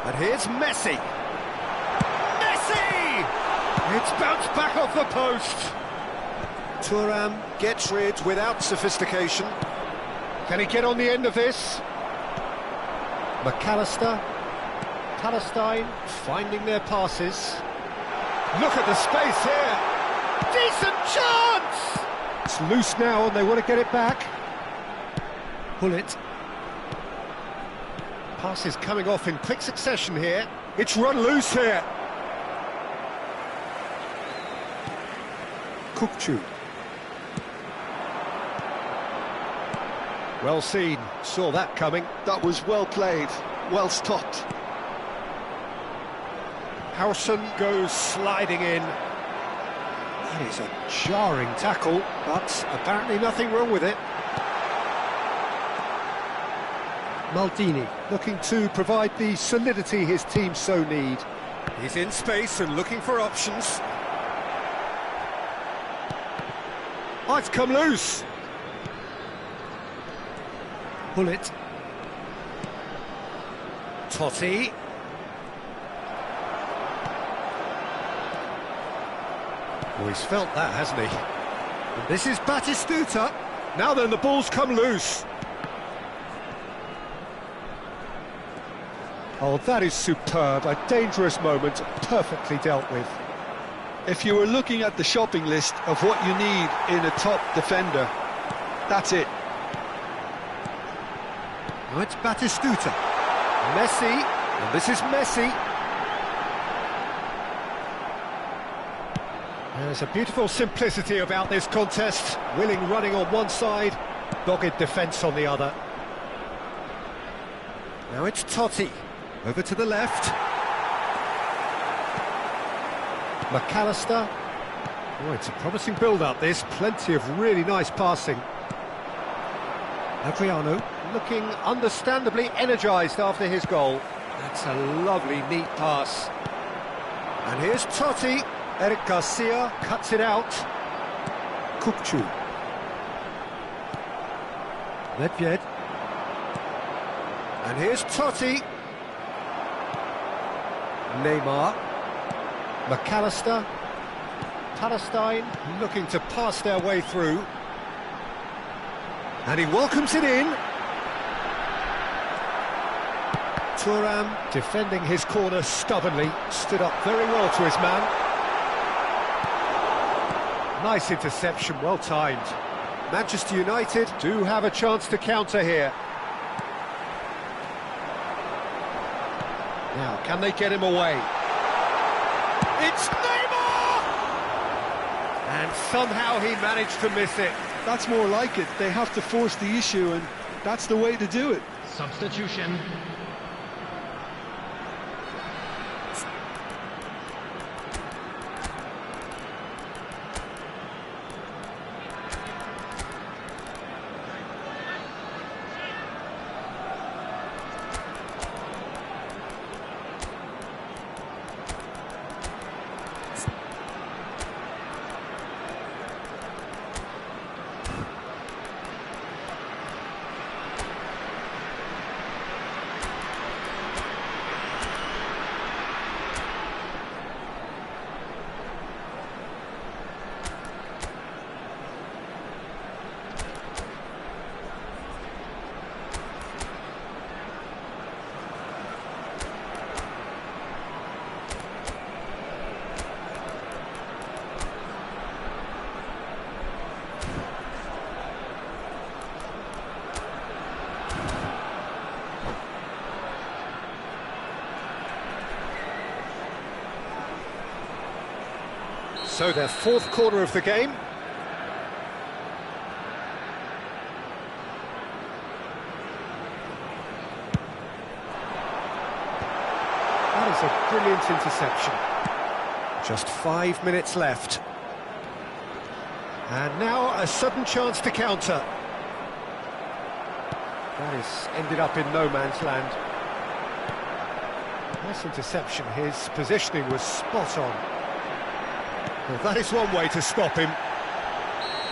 And here's Messi. Messi! It's bounced back off the post. Thuram gets rid without sophistication. Can he get on the end of this? McAllister. Palestine finding their passes. Look at the space here. Decent chance! It's loose now and they want to get it back. Pull it. Passes coming off in quick succession here. It's run loose here. Kukçu. Well seen, saw that coming. That was well played, well stopped. Howson goes sliding in. That is a jarring tackle, but apparently nothing wrong with it. Maldini looking to provide the solidity his team so need. He's in space and looking for options. Oh, it's come loose. Pull it. Totti. Oh, he's felt that, hasn't he? And this is Batistuta. Now then, the ball's come loose. Oh, that is superb. A dangerous moment, perfectly dealt with. If you were looking at the shopping list of what you need in a top defender, that's it. Now it's Batistuta. Messi, and this is Messi. There's a beautiful simplicity about this contest. Willing running on one side, dogged defence on the other. Now it's Totti. Over to the left. McAllister. Oh, it's a promising build-up, this. Plenty of really nice passing. Adriano looking understandably energised after his goal. That's a lovely, neat pass. And here's Totti. Eric Garcia cuts it out. Kukçu. Nedved. And here's Totti. Neymar. McAllister. Palestine looking to pass their way through. And he welcomes it in. Thuram defending his corner stubbornly. Stood up very well to his man. Nice interception, well timed. Manchester United do have a chance to counter here. Now, can they get him away? It's Neymar! And somehow he managed to miss it. That's more like it. They have to force the issue, and that's the way to do it. Substitution. So their fourth corner of the game. That is a brilliant interception. Just 5 minutes left. And now a sudden chance to counter. That has ended up in no man's land. Nice interception. His positioning was spot on. Well, that is one way to stop him.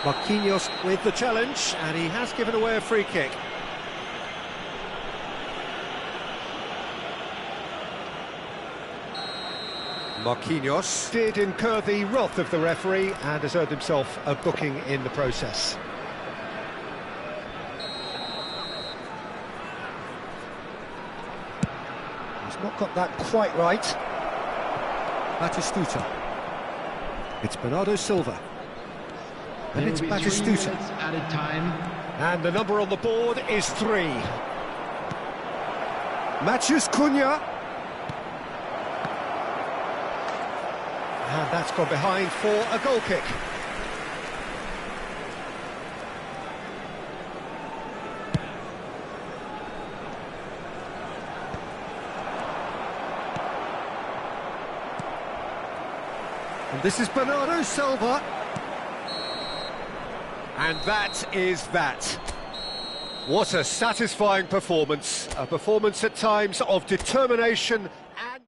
Marquinhos with the challenge, and he has given away a free kick. Marquinhos did incur the wrath of the referee and has earned himself a booking in the process. He's not got that quite right. Batistuta. It's Bernardo Silva. And it's Batistuta. Added time. And the number on the board is 3. Matheus Cunha. And that's gone behind for a goal kick. And this is Bernardo Silva. And that is that. What a satisfying performance. A performance at times of determination and...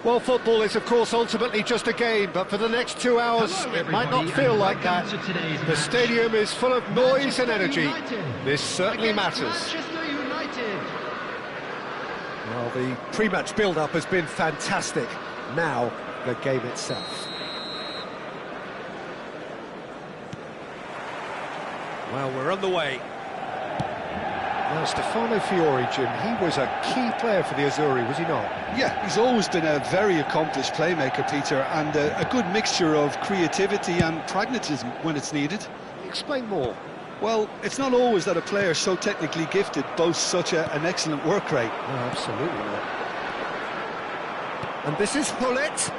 Well, football is, of course, ultimately just a game, but for the next 2 hours, Hello, it might not everybody, feel and like that. welcome to today's The match. stadium is full of noise and energy. United This certainly against matters. Manchester United. Well, the pre-match build-up has been fantastic. Now, the game itself. Well, we're on the way. Now, Stefano Fiori, Jim, he was a key player for the Azzurri, was he not? Yeah, he's always been a very accomplished playmaker, Peter, and a good mixture of creativity and pragmatism when it's needed. Explain more. Well, it's not always that a player so technically gifted boasts such an excellent work rate. No, absolutely not. And this is Hullet,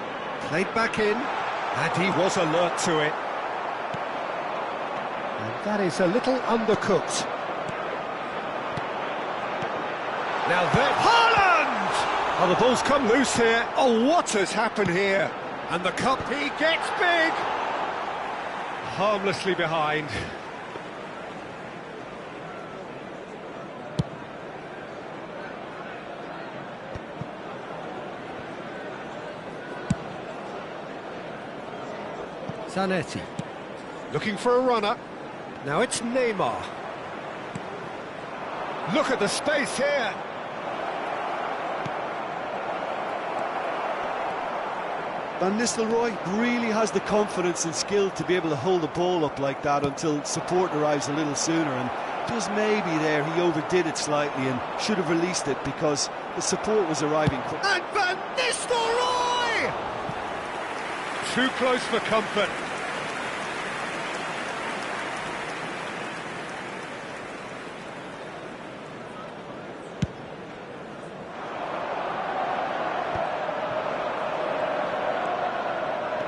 played back in, and he was alert to it. And that is a little undercooked. Now then, Haaland! Oh, the ball's come loose here. Oh, what has happened here? And the cup, he gets big! Harmlessly behind. Zanetti. Looking for a runner. Now it's Neymar. Look at the space here. Van Nistelrooy really has the confidence and skill to be able to hold the ball up like that until support arrives a little sooner, and just maybe there he overdid it slightly and should have released it because the support was arriving quick. And Van Nistelrooy! Too close for comfort.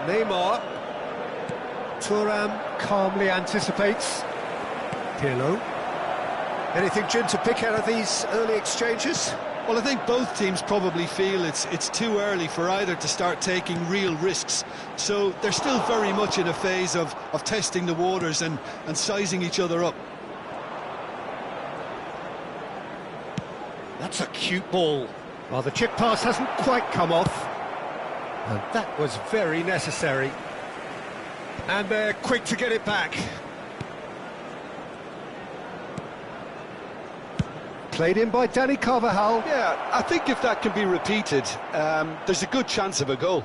Neymar. Thuram calmly anticipates. Pirlo. Anything, Jim, to pick out of these early exchanges? Well, I think both teams probably feel it's too early for either to start taking real risks. So they're still very much in a phase of testing the waters and sizing each other up. That's a cute ball. Well, the chip pass hasn't quite come off. And that was very necessary. And they're quick to get it back. Played in by Danny Carvajal. Yeah, I think if that can be repeated, there's a good chance of a goal.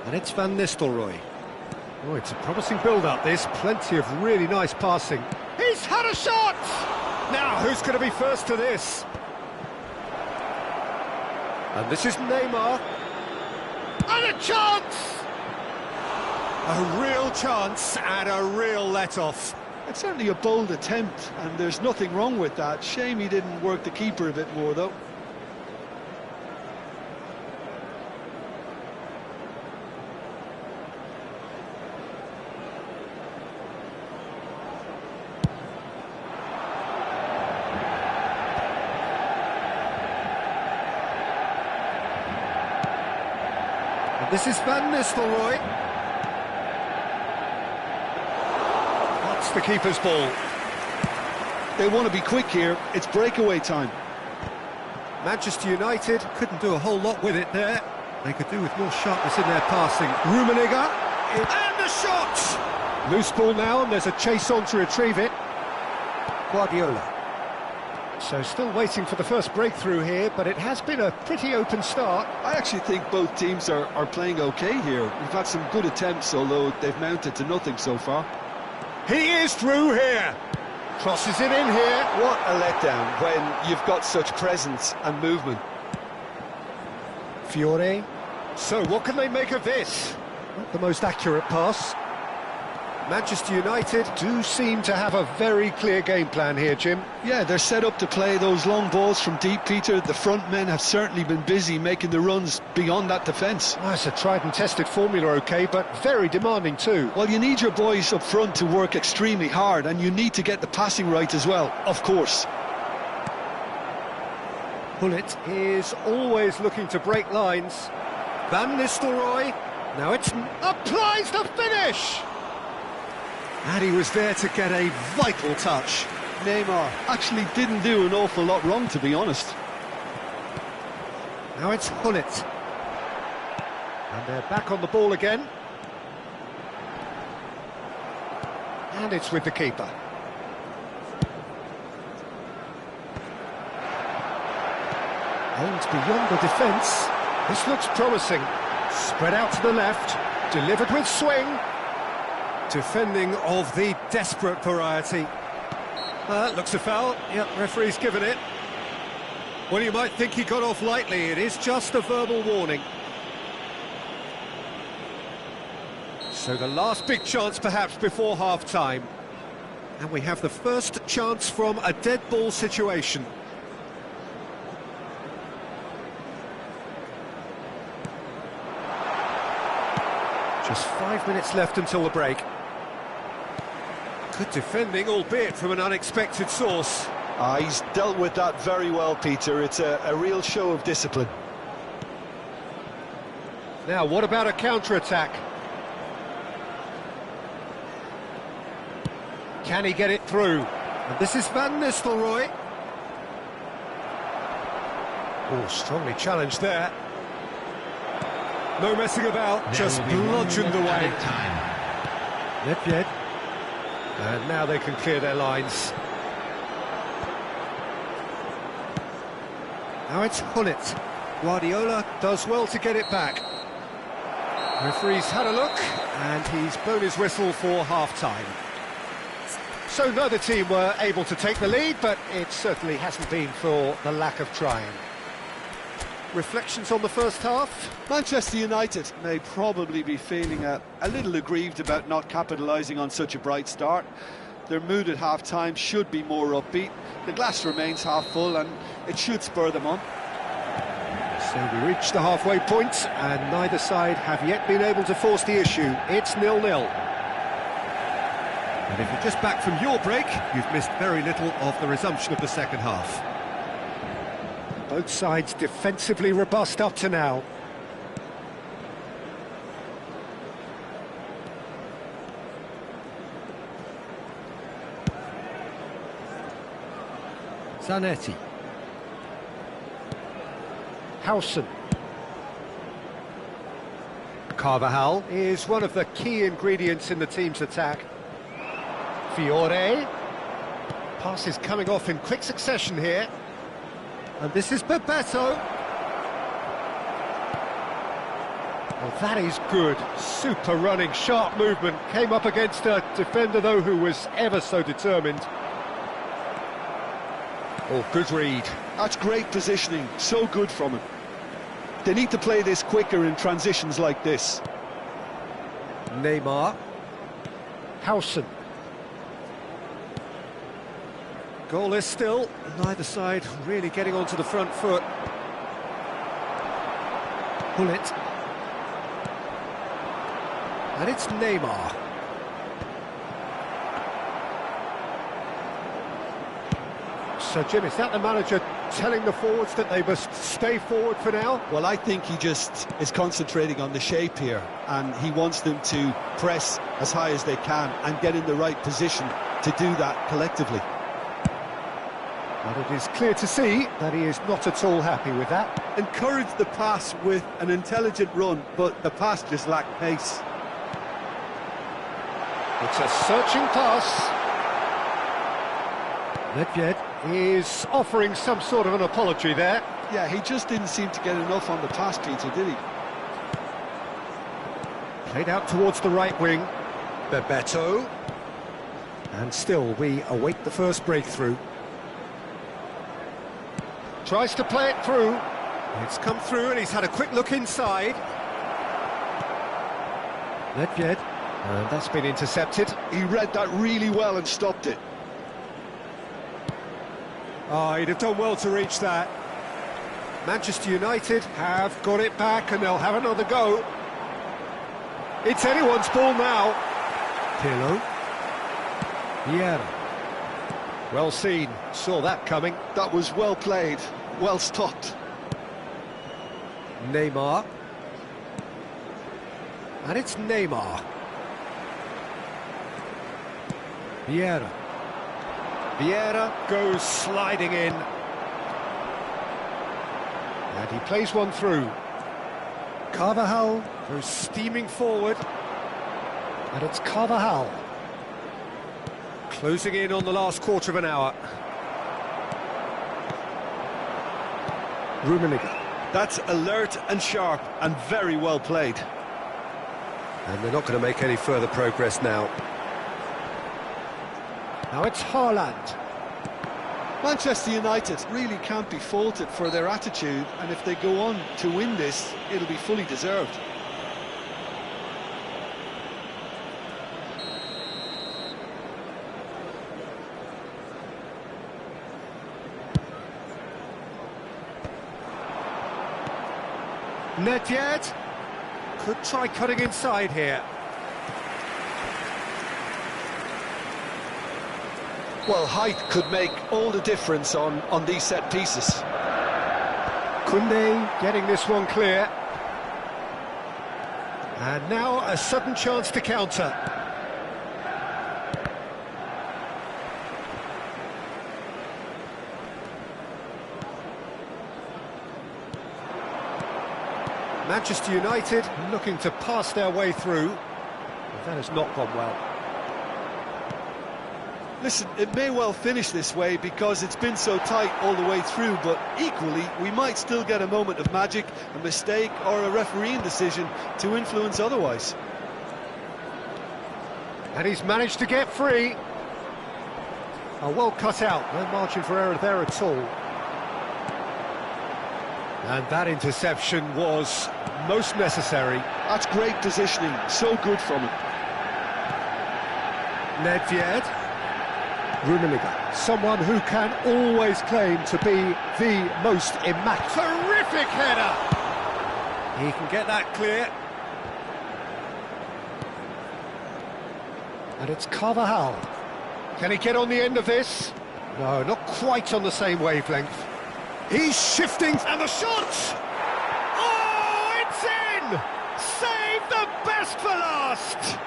And it's Van Nistelrooy. Oh, it's a promising build-up, this. Plenty of really nice passing. He's had a shot! Now, who's going to be first to this? And this is Neymar. And a chance! A real chance and a real let-off. It's certainly a bold attempt, and there's nothing wrong with that. Shame he didn't work the keeper a bit more, though. This is Van Nistelrooy. That's the keeper's ball. They want to be quick here. It's breakaway time. Manchester United couldn't do a whole lot with it there. They could do with more sharpness in their passing. Rummenigge. And the shot! Loose ball now, and there's a chase on to retrieve it. Guardiola. So still waiting for the first breakthrough here, but it has been a pretty open start. I actually think both teams are playing okay here. We've had some good attempts, although they've mounted to nothing so far. He is through here. Crosses it in here. What a letdown when you've got such presence and movement. Fiore. So what can they make of this? Not the most accurate pass. Manchester United do seem to have a very clear game plan here, Jim. Yeah, they're set up to play those long balls from deep, Peter. The front men have certainly been busy making the runs beyond that defence. Oh, it's a tried and tested formula, OK, but very demanding too. Well, you need your boys up front to work extremely hard, and you need to get the passing right as well, of course. Hullet is always looking to break lines. Van Nistelrooy. Now it's applies the finish. And he was there to get a vital touch. Neymar actually didn't do an awful lot wrong, to be honest. Now it's Gullit. And they're back on the ball again. And it's with the keeper. Aimed beyond the defence. This looks promising. Spread out to the left. Delivered with swing. Defending of the desperate variety. Looks a foul. Yep, referee's given it. Well, you might think he got off lightly. It is just a verbal warning. So the last big chance perhaps before half-time. And we have the first chance from a dead ball situation. Just 5 minutes left until the break. Good defending, albeit from an unexpected source. He's dealt with that very well, Peter. It's a real show of discipline. Now, what about a counter-attack? Can he get it through? And this is Van Nistelrooy. Oh, strongly challenged there. No messing about, just bludgeoned away. Ngetest. And now they can clear their lines. Now it's Gullit. Guardiola does well to get it back. Referee's had a look, and he's blown his whistle for half-time. So neither team were able to take the lead, but it certainly hasn't been for the lack of trying. Reflections on the first half? Manchester United may probably be feeling a little aggrieved about not capitalising on such a bright start. Their mood at half-time should be more upbeat. The glass remains half full, and it should spur them on. So we reach the halfway point, and neither side have yet been able to force the issue. It's 0-0. And if you're just back from your break, you've missed very little of the resumption of the second half. Both sides defensively robust up to now. Zanetti. Howson. Carvajal is one of the key ingredients in the team's attack. Fiore. Passes coming off in quick succession here. And this is Bebeto. Well, that is good. Super running, sharp movement. Came up against a defender, though, who was ever so determined. Oh, good read. That's great positioning. So good from him. They need to play this quicker in transitions like this. Neymar. Howson. Goalless still, neither side really getting onto the front foot. Gullit. And it's Neymar. So, Jim, is that the manager telling the forwards that they must stay forward for now? Well, I think he just is concentrating on the shape here, and he wants them to press as high as they can and get in the right position to do that collectively. But it is clear to see that he is not at all happy with that. Encouraged the pass with an intelligent run, but the pass just lacked pace. It's a searching pass. Ngetest is offering some sort of an apology there. Yeah, he just didn't seem to get enough on the pass, Peter, did he? Played out towards the right wing. Bebeto. And still, we await the first breakthrough. Tries to play it through. It's come through and he's had a quick look inside. Ngetest. And that's been intercepted. He read that really well and stopped it. Oh, he'd have done well to reach that. Manchester United have got it back and they'll have another go. It's anyone's ball now. Pirlo. Vieira. Well seen, saw that coming. That was well played, well stopped. Neymar. And it's Neymar. Vieira. Vieira goes sliding in. And he plays one through. Carvajal goes steaming forward. And it's Carvajal. Closing in on the last quarter of an hour. Rummenigge. That's alert and sharp and very well played. And they're not going to make any further progress now. Now it's Haaland. Manchester United really can't be faulted for their attitude, and if they go on to win this, it'll be fully deserved. Ngetest could try cutting inside here. Well, height could make all the difference on these set pieces. Koundé getting this one clear. And now a sudden chance to counter. Manchester United looking to pass their way through. But that has not gone well. Listen, it may well finish this way because it's been so tight all the way through, but equally, we might still get a moment of magic, a mistake or a refereeing decision to influence otherwise. And he's managed to get free. Oh, well cut out, no margin for error there at all. And that interception was most necessary. That's great positioning, so good from him. Ngetest. Rummenigge, someone who can always claim to be the most immaculate. Terrific header! He can get that clear. And it's Carvajal. Can he get on the end of this? No, not quite on the same wavelength. He's shifting, and the shot! Oh, it's in! Save the best for last!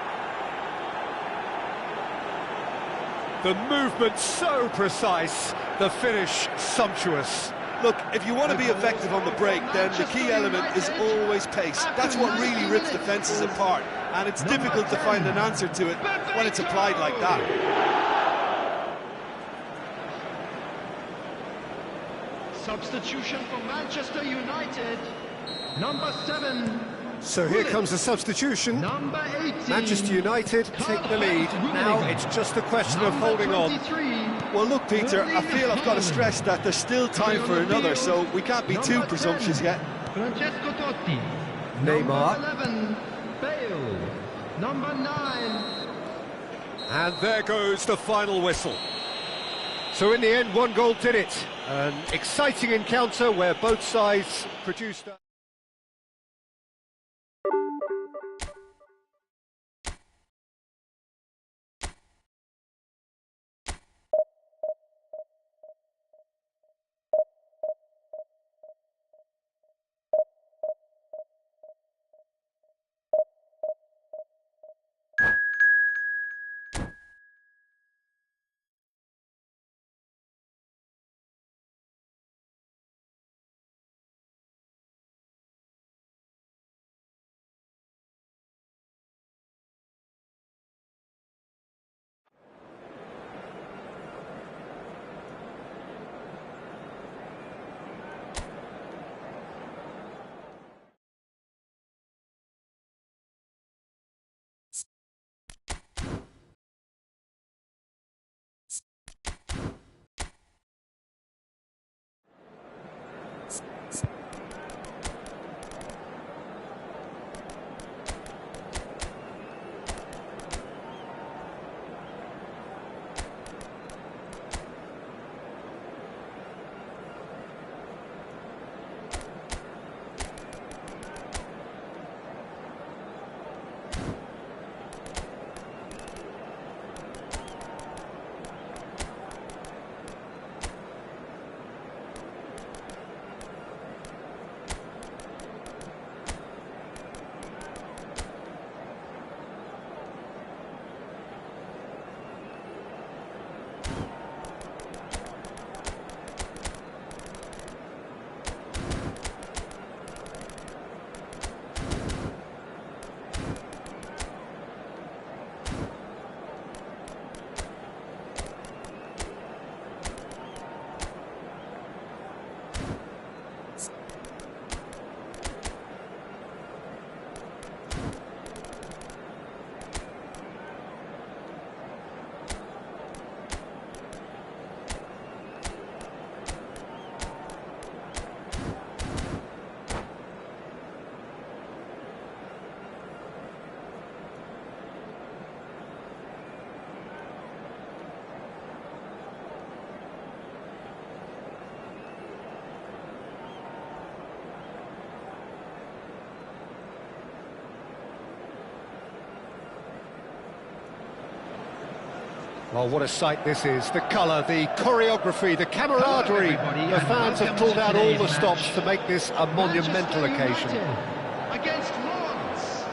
The movement so precise, the finish sumptuous. Look, if you want to be effective on the break, then the key element is always pace. That's what really rips defences apart, and it's difficult to find an answer to it when it's applied like that. Substitution for Manchester United. Number 7. So here comes the substitution. Number 18. Manchester United take the lead. Now it's just a question of holding on. Well, look, Peter, I feel I've got to stress that there's still time for another, so we can't be too presumptuous yet. Francesco Totti. Neymar. Number 11. Bale. Number 9. And there goes the final whistle. So in the end, one goal did it. An exciting encounter where both sides produced... Well, what a sight this is. The colour, the choreography, the camaraderie. The fans have pulled out all the stops to make this a monumental occasion. Against Lawrence.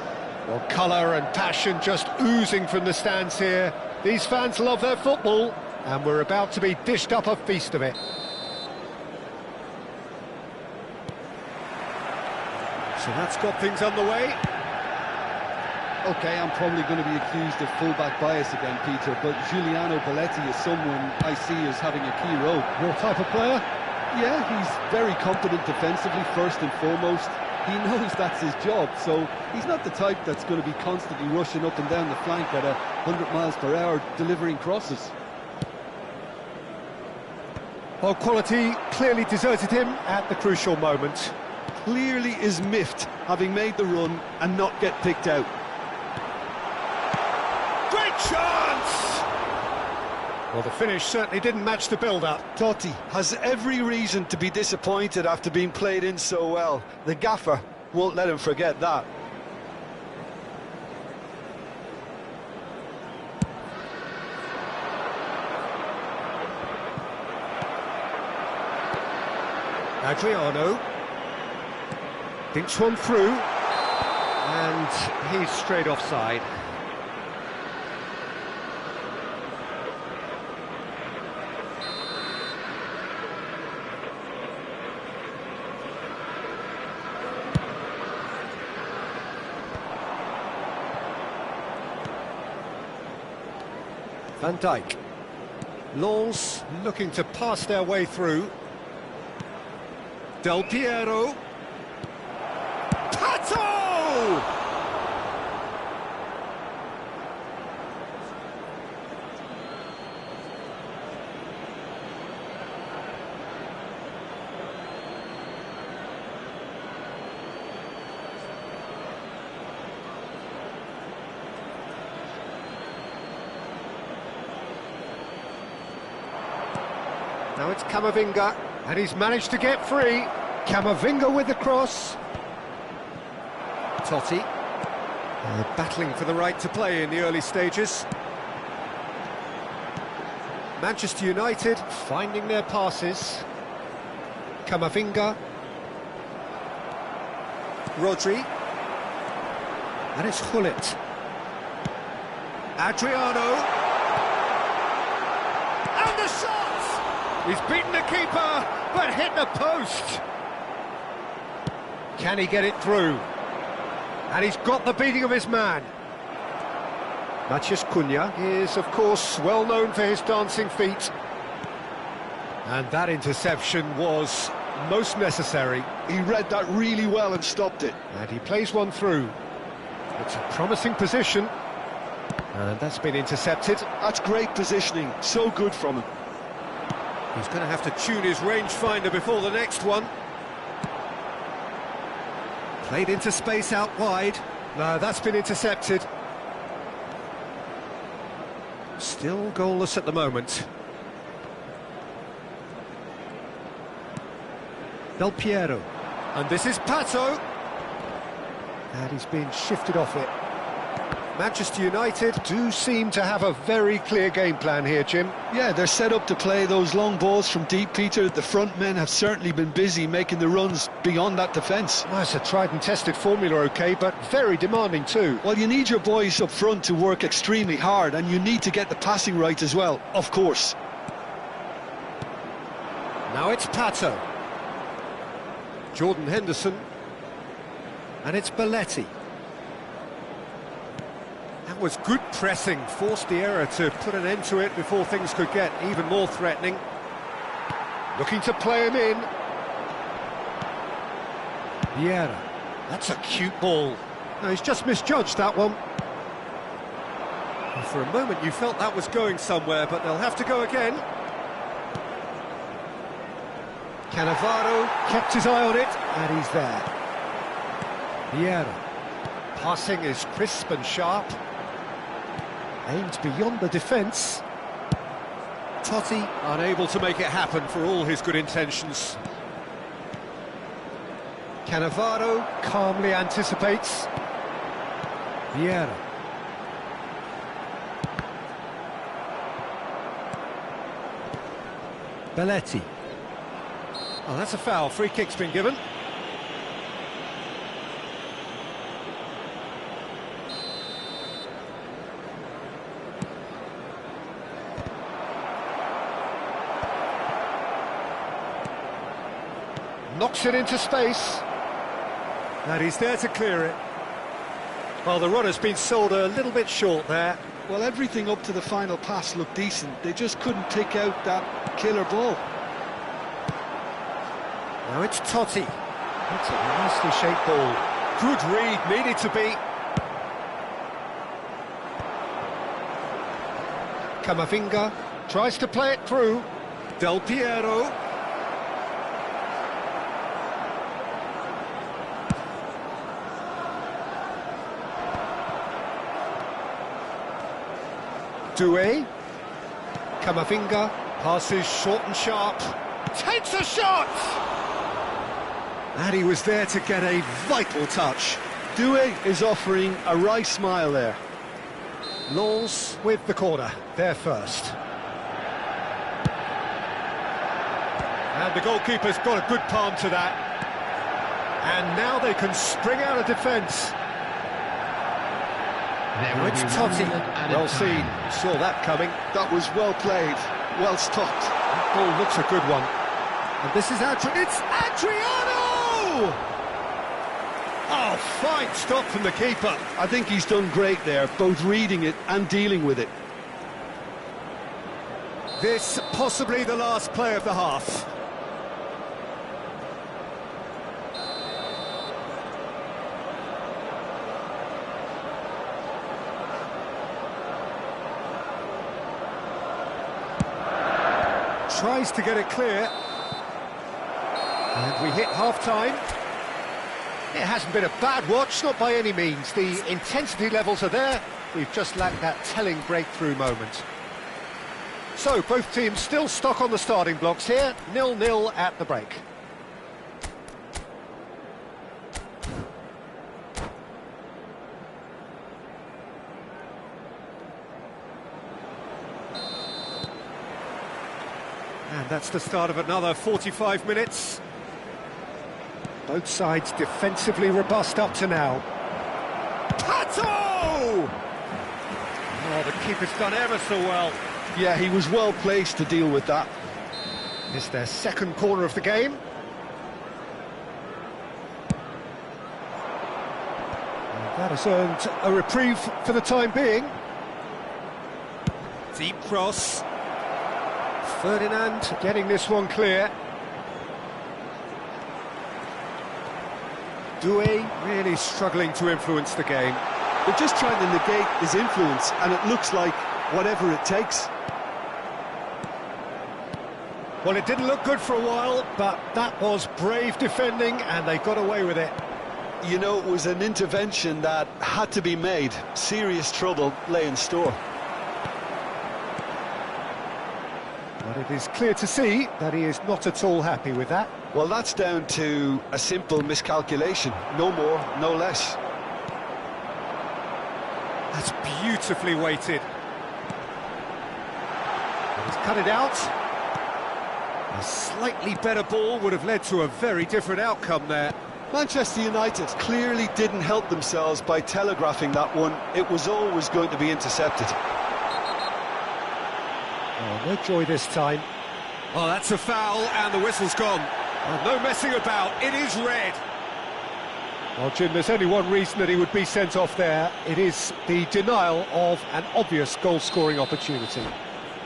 Well, colour and passion just oozing from the stands here. These fans love their football, and we're about to be dished up a feast of it. So that's got things underway. Okay, I'm probably going to be accused of fullback bias again, Peter, but Giuliano Belletti is someone I see as having a key role. Your type of player? Yeah, he's very competent defensively, first and foremost. He knows that's his job, so he's not the type that's going to be constantly rushing up and down the flank at 100 miles per hour, delivering crosses. Well, quality clearly deserted him at the crucial moment. Clearly is miffed, having made the run and not get picked out. Great chance! Well, the finish certainly didn't match the build-up. Totti has every reason to be disappointed after being played in so well. The gaffer won't let him forget that. Adriano dinks one through, and he's straight offside. Van Dijk. Lens looking to pass their way through. Del Piero. Pato! Now it's Camavinga, and he's managed to get free. Camavinga with the cross. Totti. Battling for the right to play in the early stages. Manchester United finding their passes. Camavinga. Rodri. And it's Hullet. Adriano. And the shot! He's beaten the keeper, but hit the post. Can he get it through? And he's got the beating of his man. Matheus Cunha is, of course, well known for his dancing feet. And that interception was most necessary. He read that really well and stopped it. And he plays one through. It's a promising position. And that's been intercepted. That's great positioning, so good from him. He's going to have to tune his rangefinder before the next one. Played into space out wide. No, that's been intercepted. Still goalless at the moment. Del Piero. And this is Pato. And he's been shifted off it. Manchester United do seem to have a very clear game plan here, Jim. Yeah, they're set up to play those long balls from deep, Peter. The front men have certainly been busy making the runs beyond that defence. Well, it's a tried and tested formula, OK, but very demanding too. Well, you need your boys up front to work extremely hard, and you need to get the passing right as well, of course. Now it's Pato. Jordan Henderson. And it's Belletti. That was good pressing, forced the error to put an end to it before things could get even more threatening. Looking to play him in. Vieira. That's a cute ball. No, he's just misjudged that one. And for a moment you felt that was going somewhere, but they'll have to go again. Cannavaro kept his eye on it, and he's there. Vieira. Passing is crisp and sharp. Aimed beyond the defence. Totti unable to make it happen for all his good intentions. Cannavaro calmly anticipates. Vieira. Belletti. Oh, that's a foul. Free kick's been given. Knocks it into space. And he's there to clear it. Well, the runner's been sold a little bit short there. Well, everything up to the final pass looked decent. They just couldn't pick out that killer ball. Now it's Totti. That's a nicely shaped ball. Good read, needed to be. Camavinga tries to play it through. Del Piero. Doué. Camavinga passes short and sharp. Takes a shot! And he was there to get a vital touch. Doué is offering a wry smile there. Lens with the corner, there first. And the goalkeeper's got a good palm to that. And now they can spring out of defence. Now it's Totti. Well seen, saw that coming. That was well played, well stopped. That ball looks a good one. And this is it's Adriano! Oh, fine stop from the keeper. I think he's done great there, both reading it and dealing with it. This possibly the last play of the half. Tries to get it clear. And we hit half-time. It hasn't been a bad watch, not by any means. The intensity levels are there. We've just lacked that telling breakthrough moment. So, both teams still stuck on the starting blocks here. 0-0 at the break. And that's the start of another 45 minutes. Both sides defensively robust up to now. Pato! Oh, the keeper's done ever so well. Yeah, he was well placed to deal with that. It's their second corner of the game. And that has earned a reprieve for the time being. Deep cross. Ferdinand getting this one clear. Doué really struggling to influence the game. They're just trying to negate his influence, and it looks like whatever it takes. Well, it didn't look good for a while, but that was brave defending, and they got away with it. You know, it was an intervention that had to be made. Serious trouble lay in store. But it is clear to see that he is not at all happy with that. Well, that's down to a simple miscalculation. No more, no less. That's beautifully weighted. He's cut it out. A slightly better ball would have led to a very different outcome there. Manchester United clearly didn't help themselves by telegraphing that one. It was always going to be intercepted. Oh, no joy this time. Oh, that's a foul, and the whistle's gone. Oh, no messing about, it is red. Well, Jim, there's only one reason that he would be sent off there. It is the denial of an obvious goal-scoring opportunity.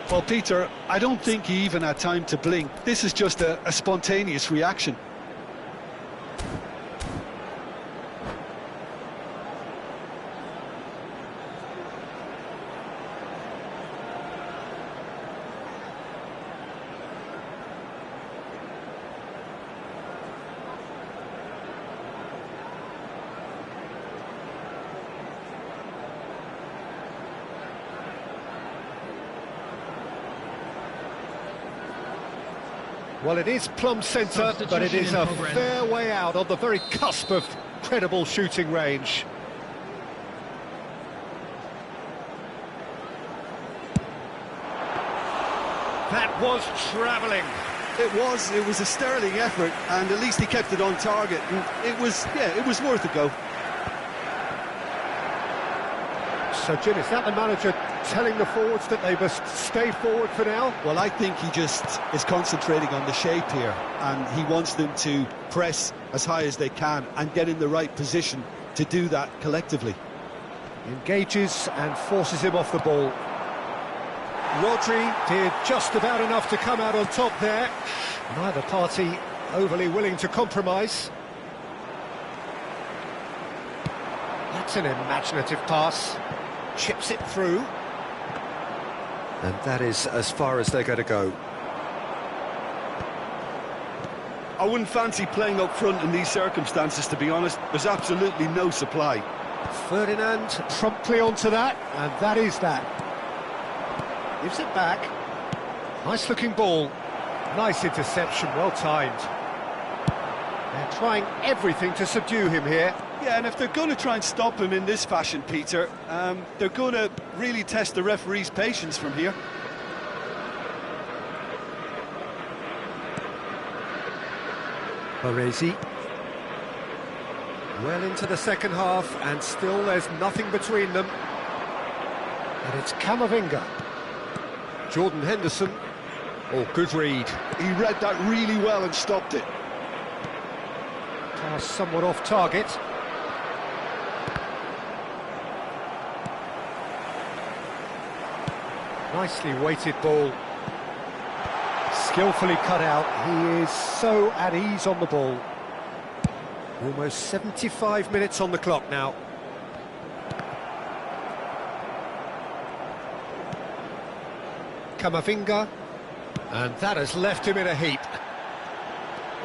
Well, Peter, I don't think he even had time to blink. This is just a spontaneous reaction. Well, it is plumb centre, but it is a fair way out on the very cusp of credible shooting range. That was travelling. It was a sterling effort, and at least he kept it on target. And it was worth a go. So, Jim, is that the manager telling the forwards that they must stay forward for now? Well, I think he just is concentrating on the shape here, and he wants them to press as high as they can and get in the right position to do that collectively. Engages and forces him off the ball. Rodri did just about enough to come out on top there. Neither party overly willing to compromise. That's an imaginative pass. Chips it through. And that is as far as they're going to go. I wouldn't fancy playing up front in these circumstances, to be honest. There's absolutely no supply. Ferdinand promptly onto that, and that is that. Gives it back. Nice looking ball. Nice interception, well timed. They're trying everything to subdue him here. Yeah, and if they're going to try and stop him in this fashion, Peter, they're going to really test the referee's patience from here. Baresi. Well into the second half, and still there's nothing between them. And it's Camavinga. Jordan Henderson. Oh, good read. He read that really well and stopped it. Pass somewhat off target. Nicely weighted ball. Skillfully cut out. He is so at ease on the ball. Almost 75 minutes on the clock now. Camavinga. And that has left him in a heap.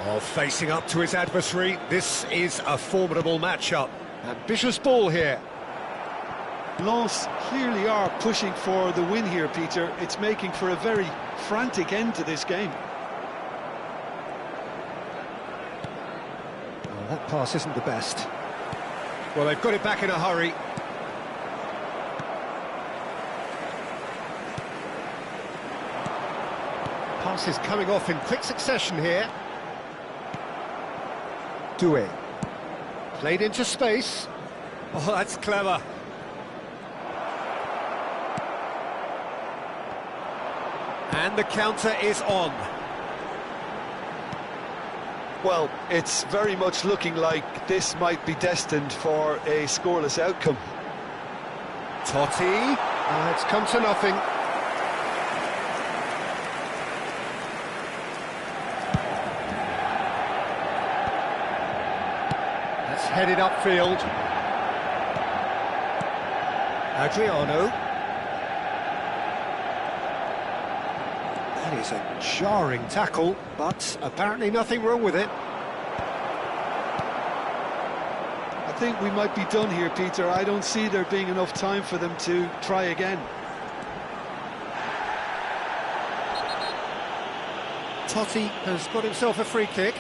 Oh, facing up to his adversary. This is a formidable matchup. Ambitious ball here. Lens clearly are pushing for the win here, Peter. It's making for a very frantic end to this game. Oh, that pass isn't the best. Well, they've got it back in a hurry. Pass is coming off in quick succession here. Doué. Played into space. Oh, that's clever. And the counter is on. Well, it's very much looking like this might be destined for a scoreless outcome. Totti. It's come to nothing. That's headed upfield. Adriano. That is a jarring tackle, but apparently nothing wrong with it. I think we might be done here, Peter. I don't see there being enough time for them to try again. Totti has got himself a free kick,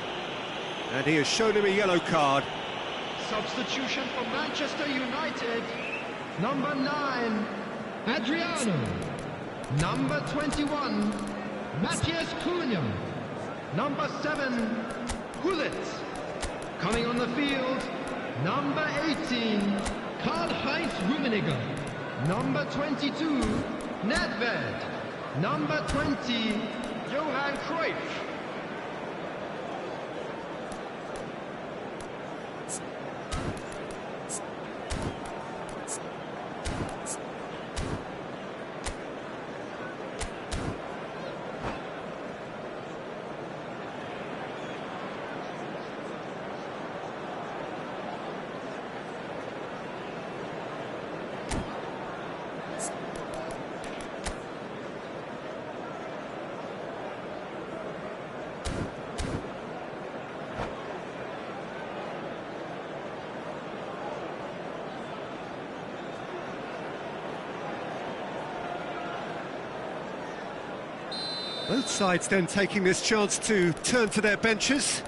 and he has shown him a yellow card. Substitution for Manchester United. Number 9, Adriano. Number 21, Matthias Cunha. Number 7, Gullit. Coming on the field, number 18, Karl-Heinz Rummenigge. Number 22, Nedved. Number 20, Johan Cruyff. Both sides then taking this chance to turn to their benches.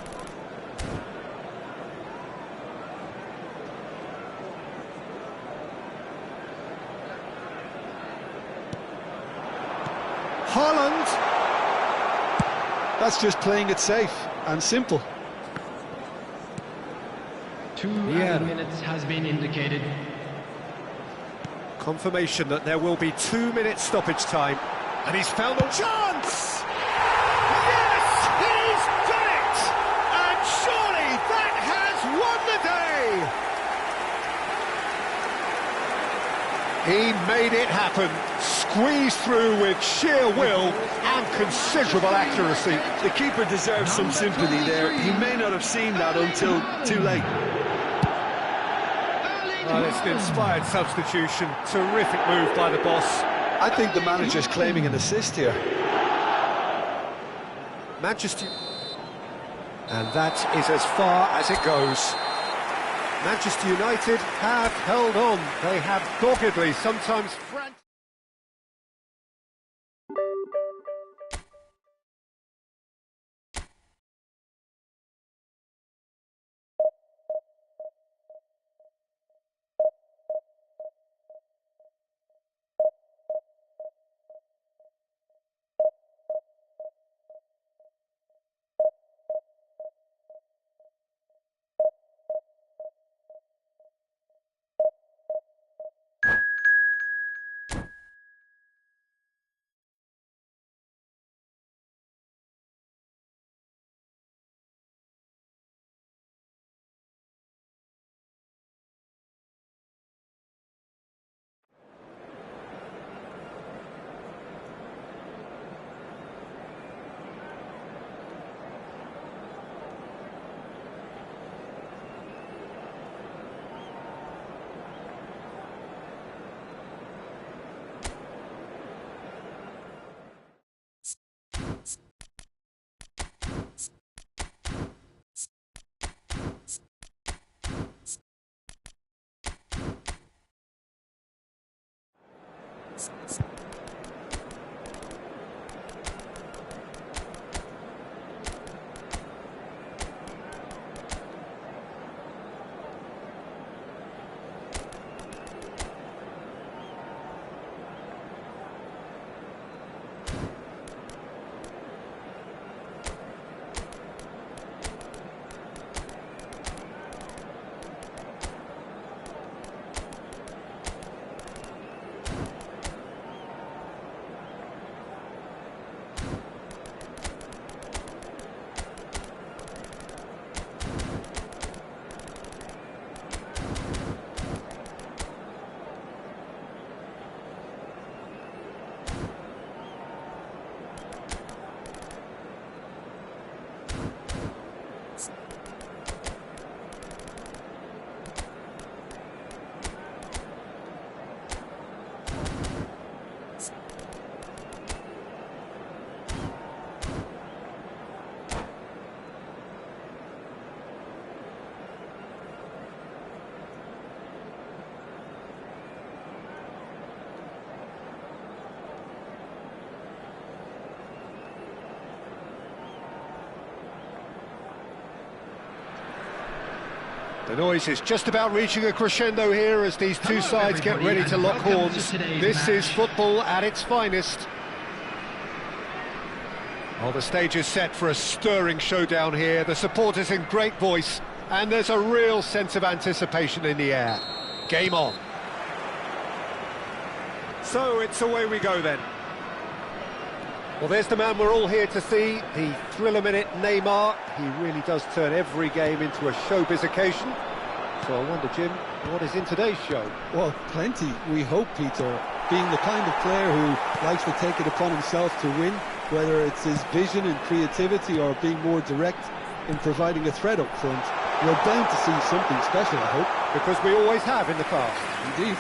Haaland. That's just playing it safe and simple. 2 minutes has been indicated. Confirmation that there will be 2 minutes stoppage time. And he's found a chance! Yes, he's done it! And surely that has won the day! He made it happen, squeezed through with sheer will and considerable accuracy. The keeper deserves some sympathy there. He may not have seen that until too late. Well, it's an inspired substitution. Terrific move by the boss. I think the manager's claiming an assist here. Manchester... And that is as far as it goes. Manchester United have held on. They have doggedly, sometimes frantically... The noise is just about reaching a crescendo here as these two sides get ready to lock horns. This is football at its finest. Well, the stage is set for a stirring showdown here. The supporters in great voice, and there's a real sense of anticipation in the air. Game on. So it's away we go then. Well, there's the man we're all here to see, the thriller-minute Neymar. He really does turn every game into a showbiz occasion. So I wonder, Jim, what is in today's show? Well, plenty, we hope, Peter. Being the kind of player who likes to take it upon himself to win, whether it's his vision and creativity or being more direct in providing a threat up front, we're bound to see something special, I hope. Because we always have in the past. Indeed.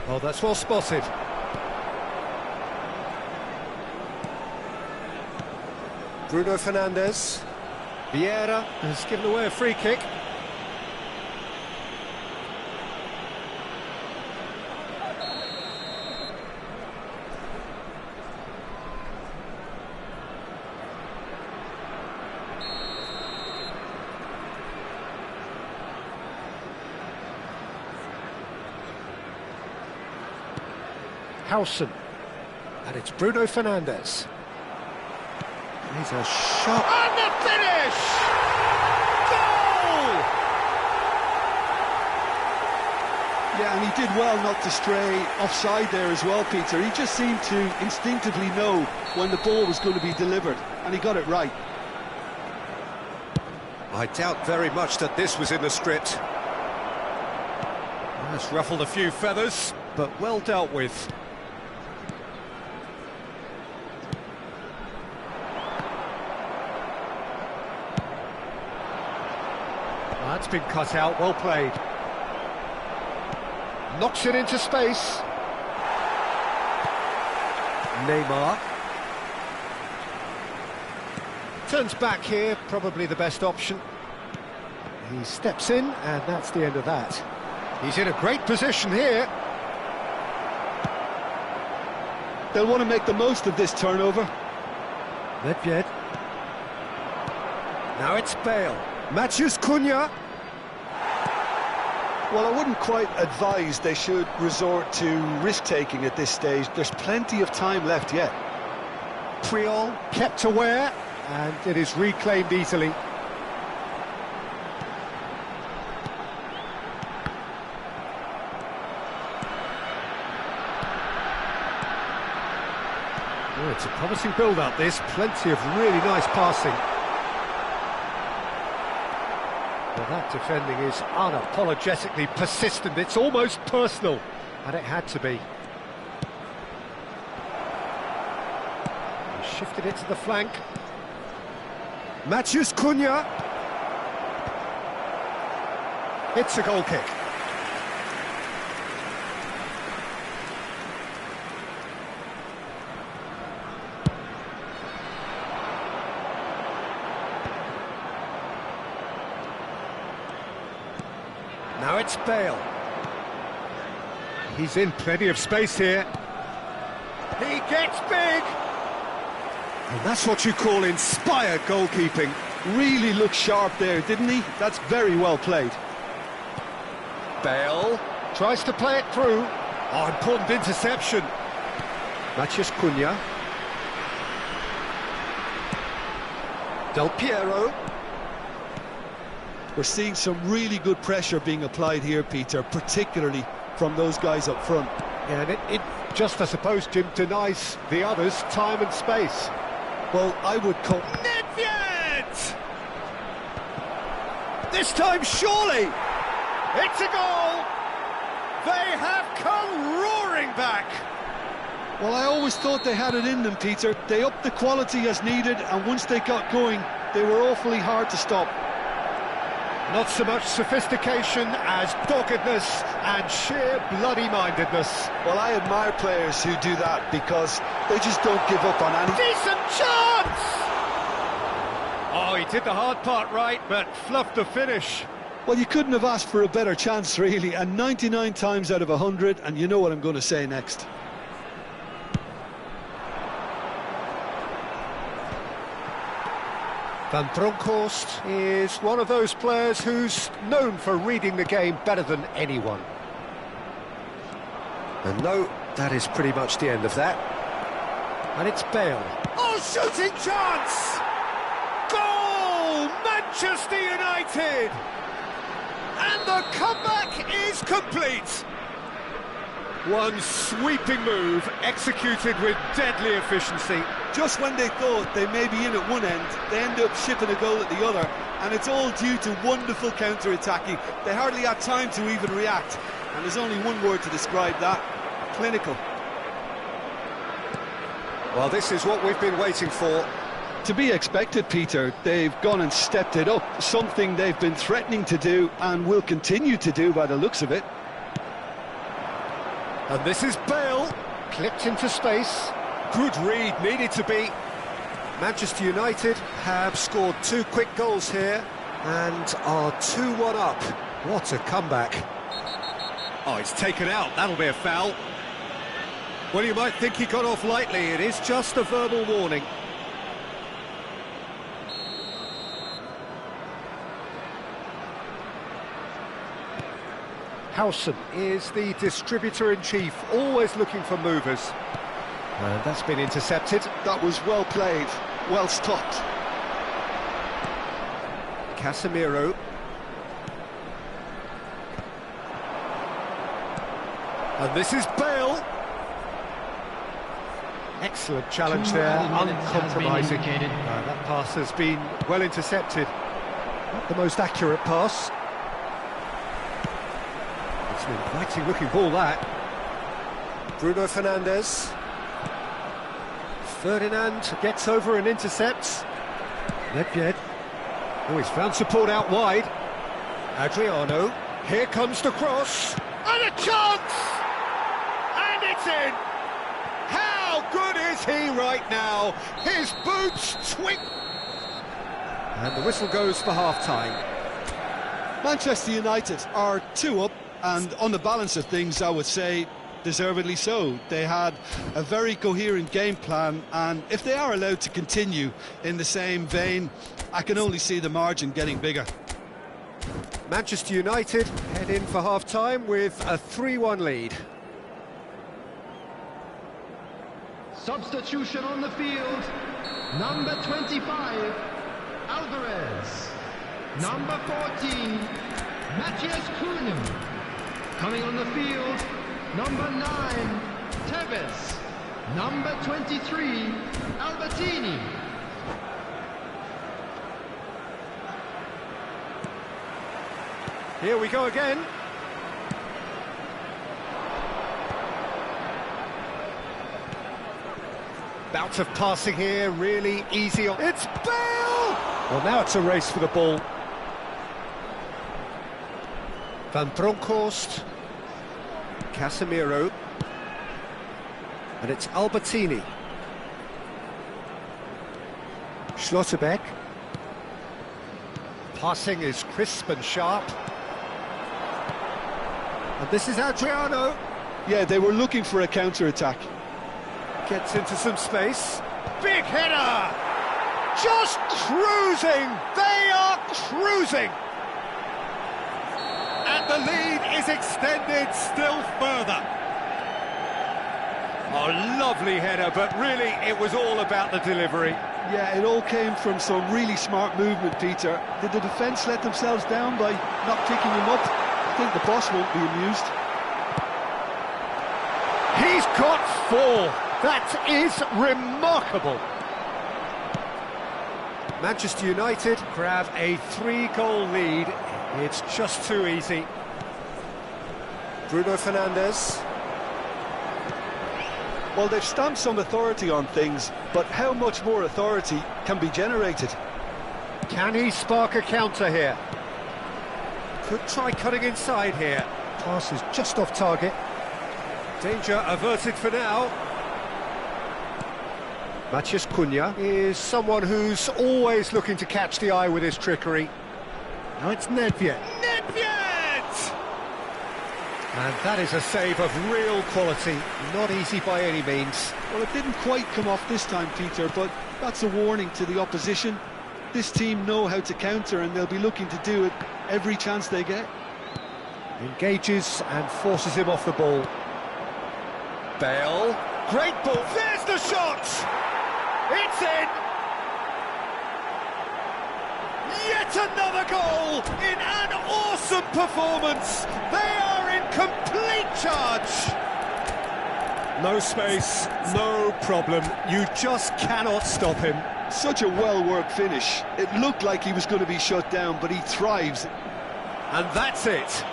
Oh, that's well spotted. Bruno Fernandes. Vieira has given away a free kick. Howson. And it's Bruno Fernandes. He's a shot. And the finish! Goal! Yeah, and he did well not to stray offside there as well, Peter. He just seemed to instinctively know when the ball was going to be delivered, and he got it right. I doubt very much that this was in the script. That's ruffled a few feathers, but well dealt with. That's been cut out, well played. Knocks it into space. Neymar. Turns back here, probably the best option. He steps in, and that's the end of that. He's in a great position here. They'll want to make the most of this turnover. Nedved. Now it's Bale. Matheus Cunha. Well, I wouldn't quite advise they should resort to risk-taking at this stage. There's plenty of time left yet. Priol kept aware, and it is reclaimed easily. Oh, it's a promising build-up, this. Plenty of really nice passing. Well, that defending is unapologetically persistent. It's almost personal, and it had to be. He shifted it to the flank. Matheus Cunha. It's a goal kick. Now it's Bale. He's in plenty of space here. He gets big! And that's what you call inspired goalkeeping. Really looked sharp there, didn't he? That's very well played. Bale tries to play it through. Oh, important interception. Matheus Cunha. Del Piero. We're seeing some really good pressure being applied here, Peter, particularly from those guys up front. Yeah, and it just, I suppose, Jim, denies the others time and space. Well, I would call... Ngetest! This time, surely! It's a goal! They have come roaring back! Well, I always thought they had it in them, Peter. They upped the quality as needed, and once they got going, they were awfully hard to stop. Not so much sophistication as doggedness and sheer bloody-mindedness. Well, I admire players who do that because they just don't give up on any... Decent chance! Oh, he did the hard part right, but fluffed the finish. Well, you couldn't have asked for a better chance, really, and 99 times out of 100, and you know what I'm going to say next. Van Bronckhorst is one of those players who's known for reading the game better than anyone. And no, that is pretty much the end of that. And it's Bale. Oh, shooting chance! Goal! Manchester United! And the comeback is complete! One sweeping move, executed with deadly efficiency. Just when they thought they may be in at one end, they end up shipping a goal at the other, and it's all due to wonderful counter-attacking. They hardly had time to even react, and there's only one word to describe that: clinical. Well, this is what we've been waiting for. To be expected, Peter. They've gone and stepped it up, something they've been threatening to do and will continue to do by the looks of it. And this is Bale, clipped into space. Good read, needed to be. Manchester United have scored 2 quick goals here and are 2-1 up. What a comeback. Oh, it's taken out, that'll be a foul. Well, you might think he got off lightly, it is just a verbal warning. Howson is the distributor-in-chief, always looking for movers. And that's been intercepted. That was well played, well stopped. Casemiro. And this is Bale. Excellent challenge there, uncompromising. That pass has been well intercepted. Not the most accurate pass. It's an inviting looking ball, that. Bruno Fernandes. Ferdinand gets over and intercepts. Nedved. Oh, he's found support out wide. Adriano. Here comes the cross. And a chance! And it's in! How good is he right now? His boots twink. And the whistle goes for half-time. Manchester United are 2 up, and on the balance of things, I would say deservedly so. They had a very coherent game plan, and if they are allowed to continue in the same vein, I can only see the margin getting bigger. Manchester United head in for half-time with a 3-1 lead. Substitution on the field. Number 25, Alvarez. Number 14, Matthias Cunha. Coming on the field, number 9, Tevez. Number 23, Albertini. Here we go again. Bout of passing here, really easy on... It's Bale! Well, now it's a race for the ball. Van Bronckhorst. Casemiro. And it's Albertini. Schlotterbeck. Passing is crisp and sharp. And this is Adriano. Yeah, they were looking for a counter-attack. Gets into some space. Big header! Just cruising! They are cruising! And the lead is extended still further. A lovely header, but really it was all about the delivery. Yeah, it all came from some really smart movement, Peter. Did the defence let themselves down by not picking him up? I think the boss won't be amused. He's got 4. That is remarkable. Manchester United grab a 3-goal lead. It's just too easy. Bruno Fernandes. Well, they've stamped some authority on things, but how much more authority can be generated? Can he spark a counter here? Could try cutting inside here. Pass is just off target. Danger averted for now. Matthias Cunha is someone who's always looking to catch the eye with his trickery. Now it's Nedved. Nedved! And that is a save of real quality, not easy by any means. Well, it didn't quite come off this time, Peter, but that's a warning to the opposition. This team know how to counter, and they'll be looking to do it every chance they get. Engages and forces him off the ball. Bale. Great ball. There's the shot! It's in! Yet another goal in an awesome performance. They are in complete charge. No space, no problem. You just cannot stop him. Such a well-worked finish. It looked like he was going to be shut down, but he thrives. And that's it.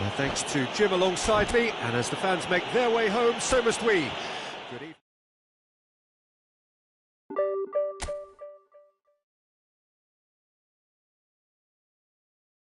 Well, thanks to Jim alongside me, and as the fans make their way home, so must we. Good evening.